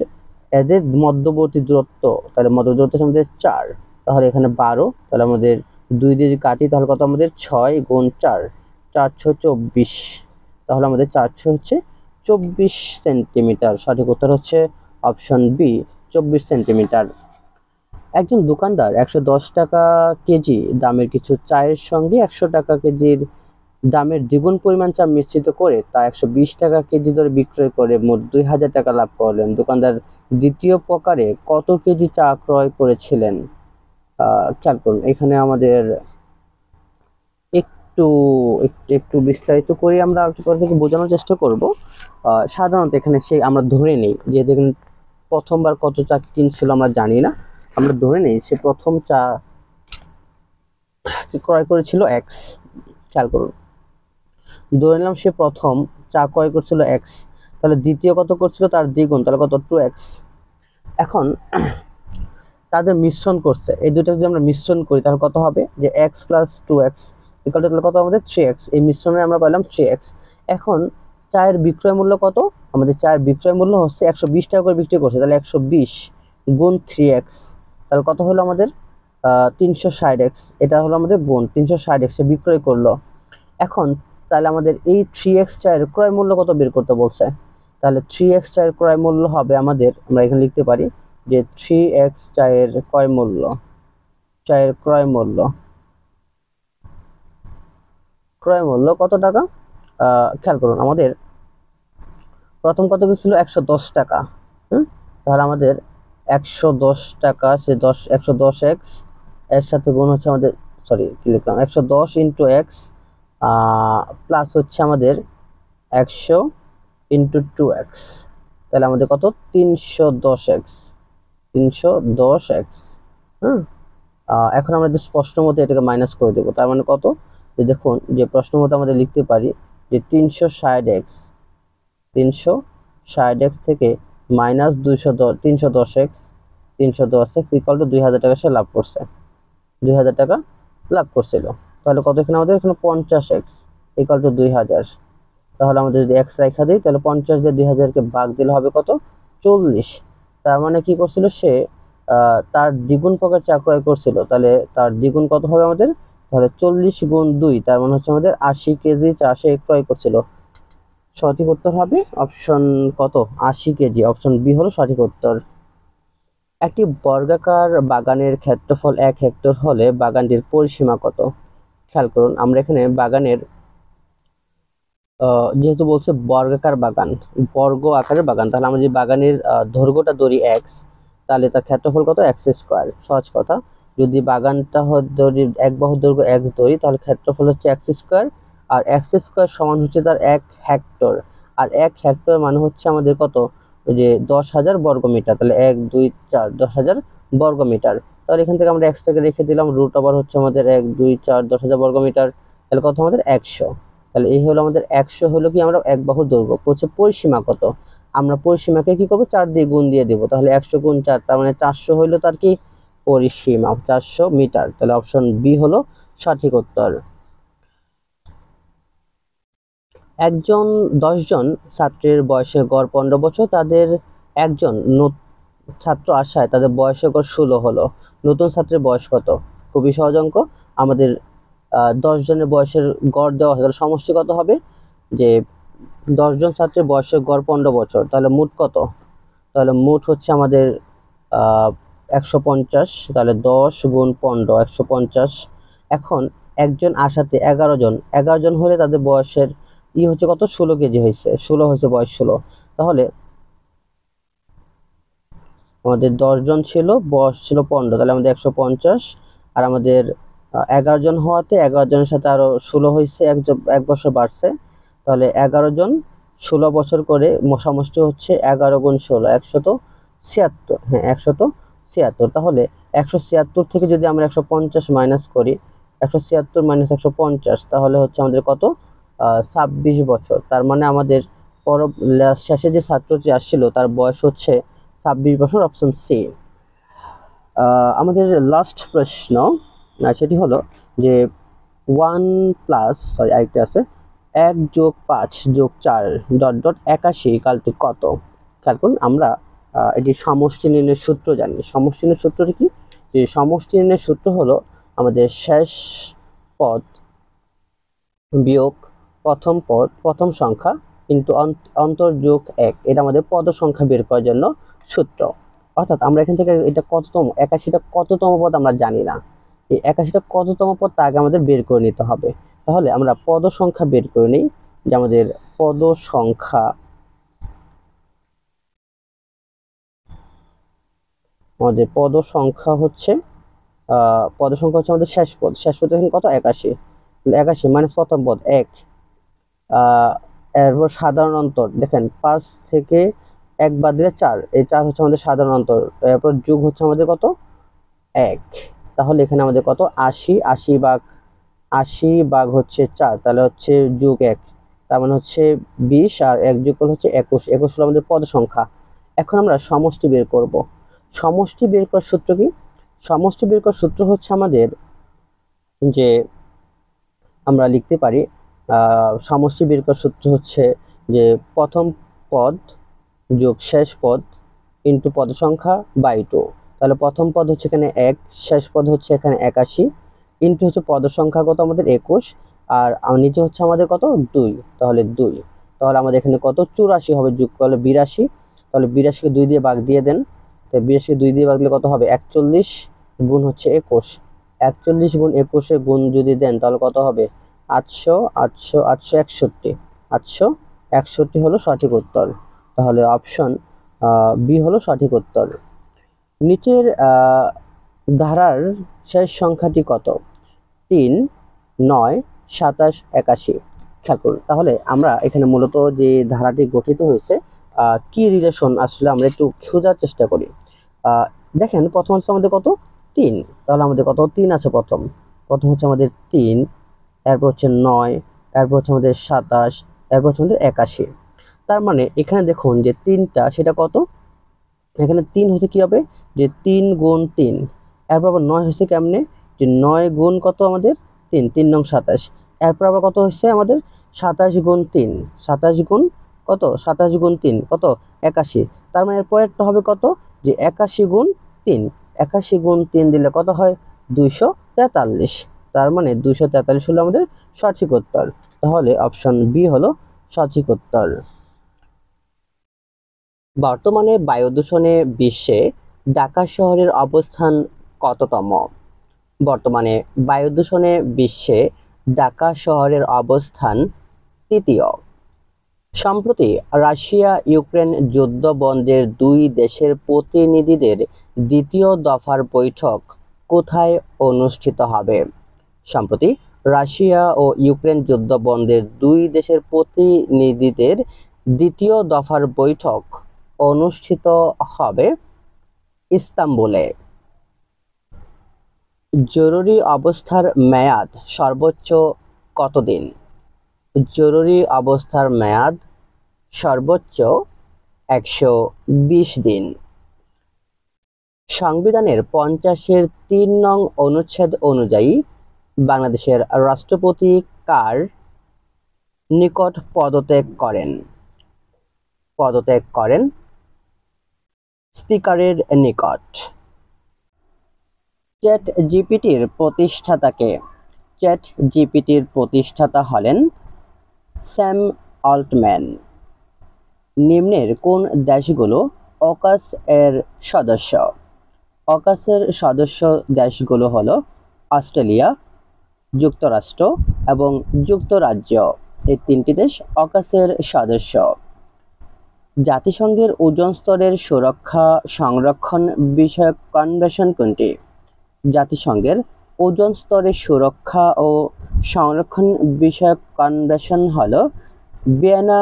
S1: এদের মধ্যবর্তী দূরত্ব, তাহলে মধ্যবর্তী দূরত্ব হচ্ছে আমাদের 4, তাহলে এখানে 12, তাহলে আমাদের 2 দিয়ে যদি কাটি তাহলে কত আমাদের 6 গুণ 4, 4 6 24, তাহলে আমাদের 4 6 হচ্ছে 24 সেন্টিমিটার। সঠিক উত্তর হচ্ছে অপশন বি 24 সেন্টিমিটার। একজন দোকানদার 110 টাকা কেজি দামের কিছু চায়ের সঙ্গে 100 টাকা কেজির দামের দ্বিগুণ পরিমাণ চা মিশ্রিত করে তা 120 টাকা কেজি দরে বিক্রয় করে মোট 2000 টাকা লাভ করলেন। দোকানদার দ্বিতীয় প্রকারে কত কেজি চা ক্রয় করেছিলেন? খেয়াল করুন, এখানে আমাদের একটু একটু বিস্তারিত করে আমরা আপনাদেরকে বোঝানোর চেষ্টা করব। সাধারণত এখানে আমরা ধরে নেই যে দেখুন প্রথমবার কত চা কিনছিল আমরা জানি না, আমরা ধরে নেই সে প্রথম চা ক্রয় করেছিল এক্স। খেয়াল করুন, ধরে নিলাম সে প্রথম চা ক্রয় করছিল এক্স, তাহলে দ্বিতীয় কত করছিল তার দ্বিগুণ, তাহলে কত 2x। এখন তাদের মিশ্রণ করছে, এই দুটো যদি আমরা মিশ্রণ করি তাহলে কত হবে, যে x + 2x ইকুয়াল টু কত আমাদের 3x, এই মিশ্রণে আমরা পেলাম 3x। এখন চায়ের বিক্রয় মূল্য কত, আমাদের চায়ের বিক্রয় মূল্য হচ্ছে 120 টাকা করে বিক্রি করছে, তাহলে 120 গুণ 3x, তাহলে কত হলো আমাদের 360x, এটা হলো আমাদের গুণ 360x সে বিক্রয় করলো। এখন তাহলে আমাদের এই 3x চায়ের ক্রয় মূল্য কত বের করতে বলছে, তাহলে 3x চায়ের ক্রয় মূল্য হবে আমাদের, আমরা এখানে লিখতে পারি যে 3x চায়ের ক্রয় মূল্য, চায়ের ক্রয় মূল্য কত টাকা। খেয়াল করুন, আমাদের প্রথম কত ছিল 110 টাকা, তাহলে আমাদের 110 টাকা সে 110x এর সাথে গুণ হচ্ছে আমাদের, সরি কি লিখলাম, 110 × x প্লাস হচ্ছে আমাদের 100 × 2x, তাহলে আমাদের কত 310x, 310x। এখন আমরা যদি প্রশ্ন মতো এটাকে মাইনাস করে দেবো, তার মানে কত, যে দেখুন যে প্রশ্ন মতো আমাদের লিখতে পারি যে 360x, 360x থেকে minus 310x, 310x equal to 2000 টাকা সে লাভ করছে, 2000 টাকা লাভ করছিল। তাহলে কত এখানে আমাদের এখানে 50x ইকুয়াল টু 2000, তাহলে আমাদের যদি x রেখা দিই তাহলে 50 দিয়ে 2000কে ভাগ দিলে হবে কত 40, তার মানে কি করছিল সে তার দ্বিগুণ প্রকার চা ক্রয় করছিল, তাহলে তার দ্বিগুণ কত হবে আমাদের, তাহলে 40 গুণ 2, তার মানে হচ্ছে আমাদের 80 কেজি চা সে ক্রয় করছিল। সঠিক উত্তর হবে অপশন কত 80 কেজি, অপশন বি হলো সঠিক উত্তর। একটি বর্গাকার বাগানের ক্ষেত্রফল 1 হেক্টর হলে বাগানটির পরিসীমা কত? খেয়াল করুন, আমরা এখানে বাগানের যেহেতু বলছে বর্গাকার বাগান, বর্গ আকারের বাগান, তাহলে আমরা যে বাগানের দৈর্ঘ্যটা ধরি x, তাহলে তার ক্ষেত্রফল কত x², সহজ কথা। যদি বাগানটা ধরি এক বাহু দৈর্ঘ্য x ধরি, তাহলে ক্ষেত্রফল হচ্ছে x স্কোয়ার, আর x স্কোয়ার সমান হচ্ছে তার 1 হেক্টর, আর 1 হেক্টর মানে হচ্ছে আমাদের কত, ওই যে 10,000 বর্গমিটার। তাহলে 1 2 4 10,000 বর্গমিটার। তাহলে এখান থেকে আমরা এক্সটাকে রেখে দিলাম, রুট ওভার হচ্ছে আমাদের 1 2 4 10,000 বর্গমিটার। তাহলে কত আমাদের 100। তাহলে এই হলো আমাদের 100 হলো কি আমরা এক বাহু দৈর্ঘ্য। হচ্ছে পরিসীমা কত, আমরা পরিসীমাকে কি করবো 4 দিয়ে গুণ দিয়ে দেবো। তাহলে 100 গুণ 4 তার মানে 400 হইলো তার কি পরিসীমা, 400 মিটার। তাহলে অপশন বি হলো সঠিক উত্তর। একজন 10 জন ছাত্রের বয়সের গড় 15 বছর, তাদের একজন ছাত্র আসায় তাদের বয়সের গড় 16 হলো। নতুন ছাত্রের বয়স কত? খুবই সহজ অঙ্ক। আমাদের 10 জনের বয়সের গড় দেওয়া হয়, তাহলে সমষ্টি কত হবে, যে 10 জন ছাত্রের বয়সের গড় 15 বছর, তাহলে মোট কত? তাহলে মোট হচ্ছে আমাদের 150। তাহলে 10 গুণ 15 150। এখন একজন আসাতে 11 জন হলে তাদের বয়সের হচ্ছে কত, 16 কেজি হয়েছে, 16 হয়েছে, বয়স 16। তাহলে আমাদের 10 জন ছিল, বয়স ছিল 15, তাহলে আমাদের 150। আর আমাদের 11 জন হওয়াতে 11 জনের সাথে আরো 16 হয়েছে, এক বছর বাড়ছে। তাহলে 11 জন 16 বছর করে সমষ্টি হচ্ছে 11 গুণ 16 176। হ্যাঁ 176। তাহলে 176 থেকে যদি আমরা 150 মাইনাস করি, 176 মাইনাস 150, তাহলে হচ্ছে আমাদের কত, 26 বছর। তার মানে আমাদের শেষে যে ছাত্রটি আসছিল তার বয়স হচ্ছে 26 বছর, অপশন সি। আমাদের লাস্ট প্রশ্ন সেটি হলো যে 1 প্লাস আরেকটা আছে 1 যোগ 5 যোগ 4 ডট ডট 81 ইকাল টু কত? খেয়াল করুন, আমরা এটি সমষ্টি নির্ণয়ের সূত্র জানি। সমষ্টি নির্ণয়ের সূত্রটি কি? যে সমষ্টি নির্ণয়ের সূত্র হলো আমাদের শেষ পদ বিয়োগ প্রথম সংখ্যা ইন্টু অন্তর্যোগ 1, এটা আমাদের পদ সংখ্যা বের করার জন্য সূত্র। অর্থাৎ আমরা এখান থেকে এটা কততম, 81টা কততম পদ আমরা জানি না। এই 81টা কততম পদ তা আগে আমাদের বের করে নিতে হবে। তাহলে আমরা পদ সংখ্যা বের করে নিই, যে আমাদের পদ সংখ্যা হচ্ছে আমাদের শেষ পদ এখানে কত, 81। 81 মাইনাস প্রথম পদ 1, এরপর সাধারণ অন্তর দেখেন 5 থেকে 1 বাদ দিলে 4, এই 4 হচ্ছে আমাদের সাধারণ অন্তর। এরপর যোগ হচ্ছে আমাদের কত, 1। তাহলে এখানে আমাদের কত, 80 ভাগ হচ্ছে 4, তাহলে হচ্ছে যোগ 1, তার মানে হচ্ছে 20, আর 1 যোগ করলে হচ্ছে 21 হলো আমাদের পদ সংখ্যা। এখন আমরা সমষ্টি বের করব। সমষ্টি বের করার সূত্র কি? সমষ্টি বের করার সূত্র হচ্ছে আমাদের, যে আমরা লিখতে পারি সমষ্টি বের করার সূত্র হচ্ছে যে প্রথম পদ যোগ শেষ পদ ইন্টু পদ সংখ্যা বাই 2। তাহলে প্রথম পদ হচ্ছে এখানে 1, শেষ পদ হচ্ছে এখানে 81, ইন্টু হচ্ছে পদ সংখ্যা কত আমাদের 21, আর নিচে হচ্ছে আমাদের কত 2, তাহলে 2। তাহলে আমাদের এখানে কত 84 হবে, যোগ করলে 82। তাহলে 82কে 2 দিয়ে ভাগ দিয়ে দেন। তো 82কে 2 দিয়ে ভাগ দিলে কত হবে, 41 গুণ হচ্ছে 21। 41 গুণ 21 গুণ যদি দেন তাহলে কত হবে, 861 হলো সঠিক উত্তর। তাহলে অপশন বি হলো সঠিক উত্তর। নিচের ধারার শেষ সংখ্যাটি কত? 3 9 27 81। খেয়াল করুন, তাহলে আমরা এখানে মূলত যে ধারাটি গঠিত হয়েছে কি রিলেশন আসলে আমরা একটু খোঁজার চেষ্টা করি। দেখেন প্রথম হচ্ছে আমাদের কত 3, তাহলে আমাদের কত 3 আছে, প্রথম হচ্ছে আমাদের 3, এরপর হচ্ছে 9, এরপর হচ্ছে আমাদের 27, এরপর হচ্ছে আমাদের 81। তার মানে এখানে দেখুন যে 3টা সেটা কত, এখানে 3 হচ্ছে কি হবে, যে 3 গুণ 3। এরপর আবার 9 হচ্ছে কেমনে, যে 9 গুণ কত আমাদের 3, 3 নং 27। এরপর আবার কত হচ্ছে আমাদের 27 গুণ 3, 27 গুণ কত, 27 গুণ 3 কত 81। তার মানে এরপর একটা হবে কত, যে 81 গুণ 3, 81 গুণ 3 দিলে কত হয় 243। তার মানে 243 হলো আমাদের সঠিক উত্তর। তাহলে অপশন বি হলো সঠিক উত্তর। বর্তমানে বায়ু দূষণে বিশ্বে ঢাকা শহরের অবস্থান কততম? বর্তমানে বায়ু দূষণে বিশ্বে ঢাকা শহরের অবস্থান তৃতীয়। সম্প্রতি রাশিয়া ইউক্রেন যুদ্ধ বন্ধের দুই দেশের প্রতিনিধিদের দ্বিতীয় দফার বৈঠক কোথায় অনুষ্ঠিত হবে? সম্প্রতি রাশিয়া ও ইউক্রেন যুদ্ধ বন্ধের দুই দেশের প্রতিনিধিদের দ্বিতীয় দফার বৈঠক অনুষ্ঠিত হবে ইস্তাম্বুলে। জরুরি অবস্থার মেয়াদ সর্বোচ্চ কতদিন? জরুরি অবস্থার মেয়াদ সর্বোচ্চ 120 দিন। সংবিধানের 50-এর 3 নং অনুচ্ছেদ অনুযায়ী বাংলাদেশের রাষ্ট্রপতি কার নিকট পদত্যাগ করেন? পদত্যাগ করেন স্পিকারের নিকট। চ্যাট জিপিটির প্রতিষ্ঠাতাকে? চ্যাট জিপিটির প্রতিষ্ঠাতা হলেন স্যাম অল্টম্যান। নিম্নের কোন দেশগুলো অকাস এর সদস্য? অকাসের সদস্য দেশগুলো হলো অস্ট্রেলিয়া, যুক্তরাষ্ট্র এবং যুক্তরাজ্য। এই 3টি দেশ অকাসের সদস্য। জাতিসংঘের ওজোন স্তরের সুরক্ষা সংরক্ষণ বিষয়ক কনভেনশন কোনটি? জাতিসংঘের ওজোন স্তরের সুরক্ষা ও সংরক্ষণ বিষয়ক কনভেনশন হল ভিয়েনা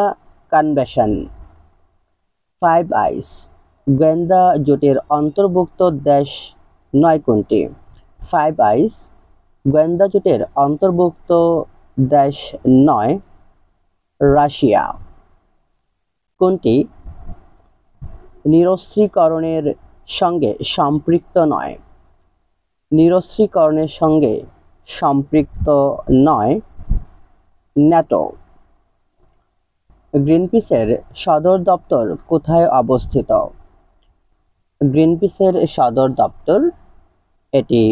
S1: কনভেনশন। 5 আইস গোয়েন্দা জোটের অন্তর্ভুক্ত দেশ নয় কোনটি? 5 আইস গোয়েন্দা জোটের অন্তর্ভুক্ত দেশ নয় রাশিয়া। কোনটি নিরস্ত্রীকরণের সঙ্গে সম্পৃক্ত নয়? নিরস্ত্রীকরণের সঙ্গে সম্পৃক্ত নয় ন্যাটো। গ্রিনপিসের সদর দপ্তর কোথায় অবস্থিত? গ্রিনপিসের সদর দপ্তর এটি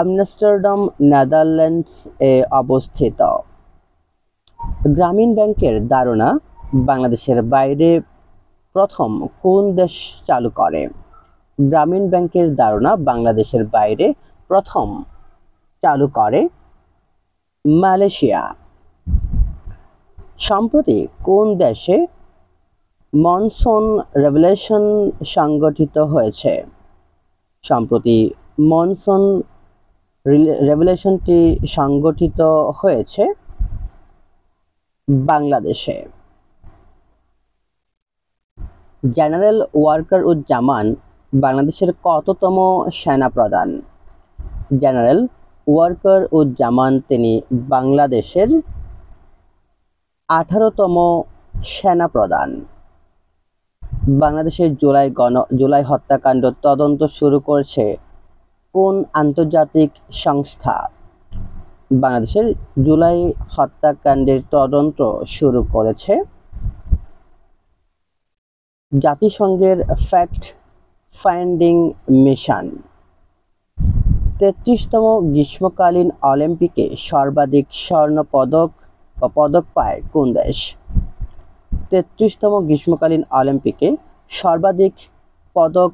S1: আমস্টারডাম, নেদারল্যান্ডস এ অবস্থিত। গ্রামীণ ব্যাংকের ধারণা বাংলাদেশের বাইরে প্রথম কোন দেশ চালু করে? গ্রামীণ ব্যাংকের ধারণা বাংলাদেশের বাইরে প্রথম চালু করে মালয়েশিয়া। সম্প্রতি কোন দেশে মনসুন রেভলিউশন সংগঠিত হয়েছে? সম্প্রতি মনসুন রেভলিউশনটি সংগঠিত হয়েছে বাংলাদেশে। জেনারেল ওয়াকারুজ্জামান বাংলাদেশের কততম সেনাপ্রধান? জেনারেল ওয়াকারুজ্জামান তিনি বাংলাদেশের 18তম সেনাপ্রধান। বাংলাদেশের জুলাই হত্যাকাণ্ড তদন্ত শুরু করেছে কোন আন্তর্জাতিক সংস্থা? বাংলাদেশের জুলাই হত্যাকাণ্ডের তদন্ত শুরু করেছে জাতিসংঘের ফ্যাক্ট ফাইন্ডিং মিশন। 33তম গ্রীষ্মকালীন অলিম্পিকে সর্বাধিক স্বর্ণ পদক পায় কোন দেশ? 33তম গ্রীষ্মকালীন অলিম্পিকে সর্বাধিক পদক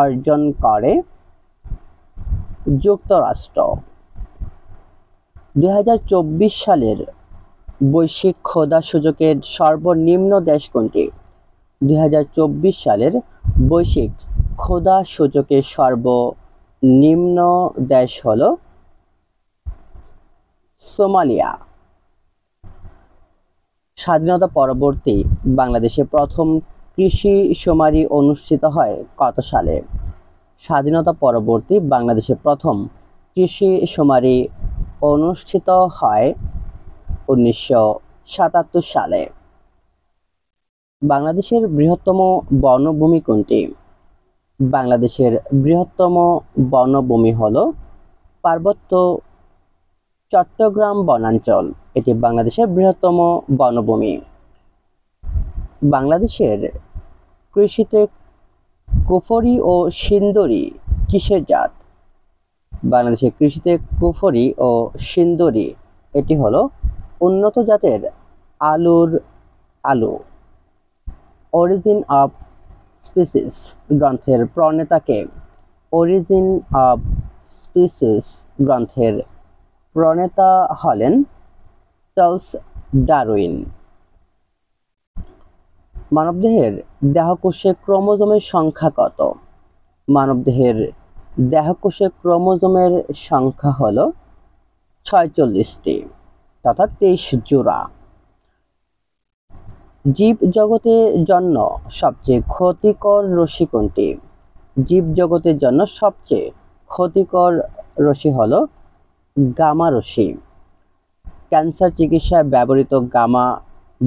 S1: অর্জন করে যুক্তরাষ্ট্র। 2024 সালের বৈশ্বিক ক্ষুধা সূচকের সর্বনিম্ন দেশ কোনটি? 2024 সালের বৈশ্বিক ক্ষুধা সূচকের সর্বনিম্ন দেশ হল সোমালিয়া। স্বাধীনতা পরবর্তী বাংলাদেশে প্রথম কৃষি শুমারি অনুষ্ঠিত হয় কত সালে? স্বাধীনতা পরবর্তী বাংলাদেশে প্রথম কৃষি শুমারি অনুষ্ঠিত হয় 1977 সালে। বাংলাদেশের বৃহত্তম বনভূমি কোনটি? বাংলাদেশের বৃহত্তম বনভূমি হল পার্বত্য চট্টগ্রাম বনাঞ্চল। এটি বাংলাদেশের বৃহত্তম বনভূমি। বাংলাদেশের কৃষিতে কুফরি ও সিন্দুরি কিসের জাত? বাংলাদেশের কৃষিতে কুফরি ও সিন্দুরি এটি হলো উন্নত জাতের আলু। অরিজিন অফ স্পিসিস গ্রন্থের প্রণেতাকে? অরিজিন অফ স্পিসিস গ্রন্থের প্রণেতা হলেন চার্লস ডারউইন। মানবদেহের দেহকোষে ক্রোমোজোমের সংখ্যা কত? মানবদেহের দেহকোষে ক্রোমোজোমের সংখ্যা হলো 46টি তথা 23 জোড়া। জীব জগতের জন্য সবচেয়ে ক্ষতিকর রশ্মি কোনটি? জীব জগতের জন্য সবচেয়ে ক্ষতিকর রশ্মি হলো গামা রশ্মি। ক্যান্সার চিকিৎসায় ব্যবহৃত গামা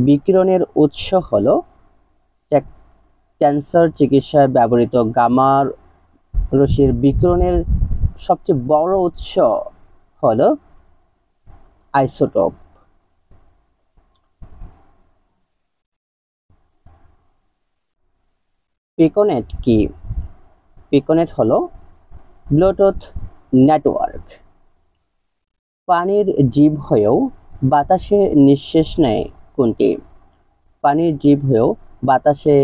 S1: বিকিরণের উৎস হলো ক্যান্সার চিকিৎসায় ব্যবহৃত গামা রশ্মির বিকিরণের সবচেয়ে বড় উৎস হলো আইসোটোপ। পিকোনেট কি? পিকোনেট হলো ব্লুটুথ নেটওয়ার্ক। পানির জীব হয়েও বাতাসে নিঃশ্বাস নেয় কোনটি? পানির জীব হয়েও বাতাসে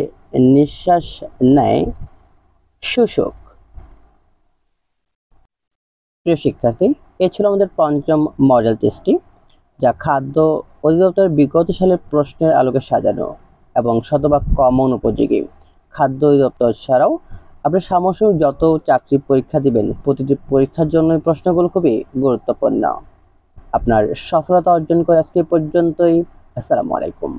S1: নিঃশ্বাস নেয় শুশুক। প্রিয় শিক্ষার্থী, এ ছিল আমাদের পঞ্চম মডেল টেস্টটি, যা খাদ্য অধিদপ্তরের বিগত সালের প্রশ্নের আলোকে সাজানো এবং শতভাগ কমন উপযোগী। খাদ্য অধিদপ্তর ছাড়াও আপনি সামসাময়িক যত চাকরি পরীক্ষা দিবেন, প্রতিটি পরীক্ষার জন্য এই প্রশ্নগুলো খুবই গুরুত্বপূর্ণ। আপনার সফলতা অর্জন করে আজকে পর্যন্তই। আসসালামু আলাইকুম।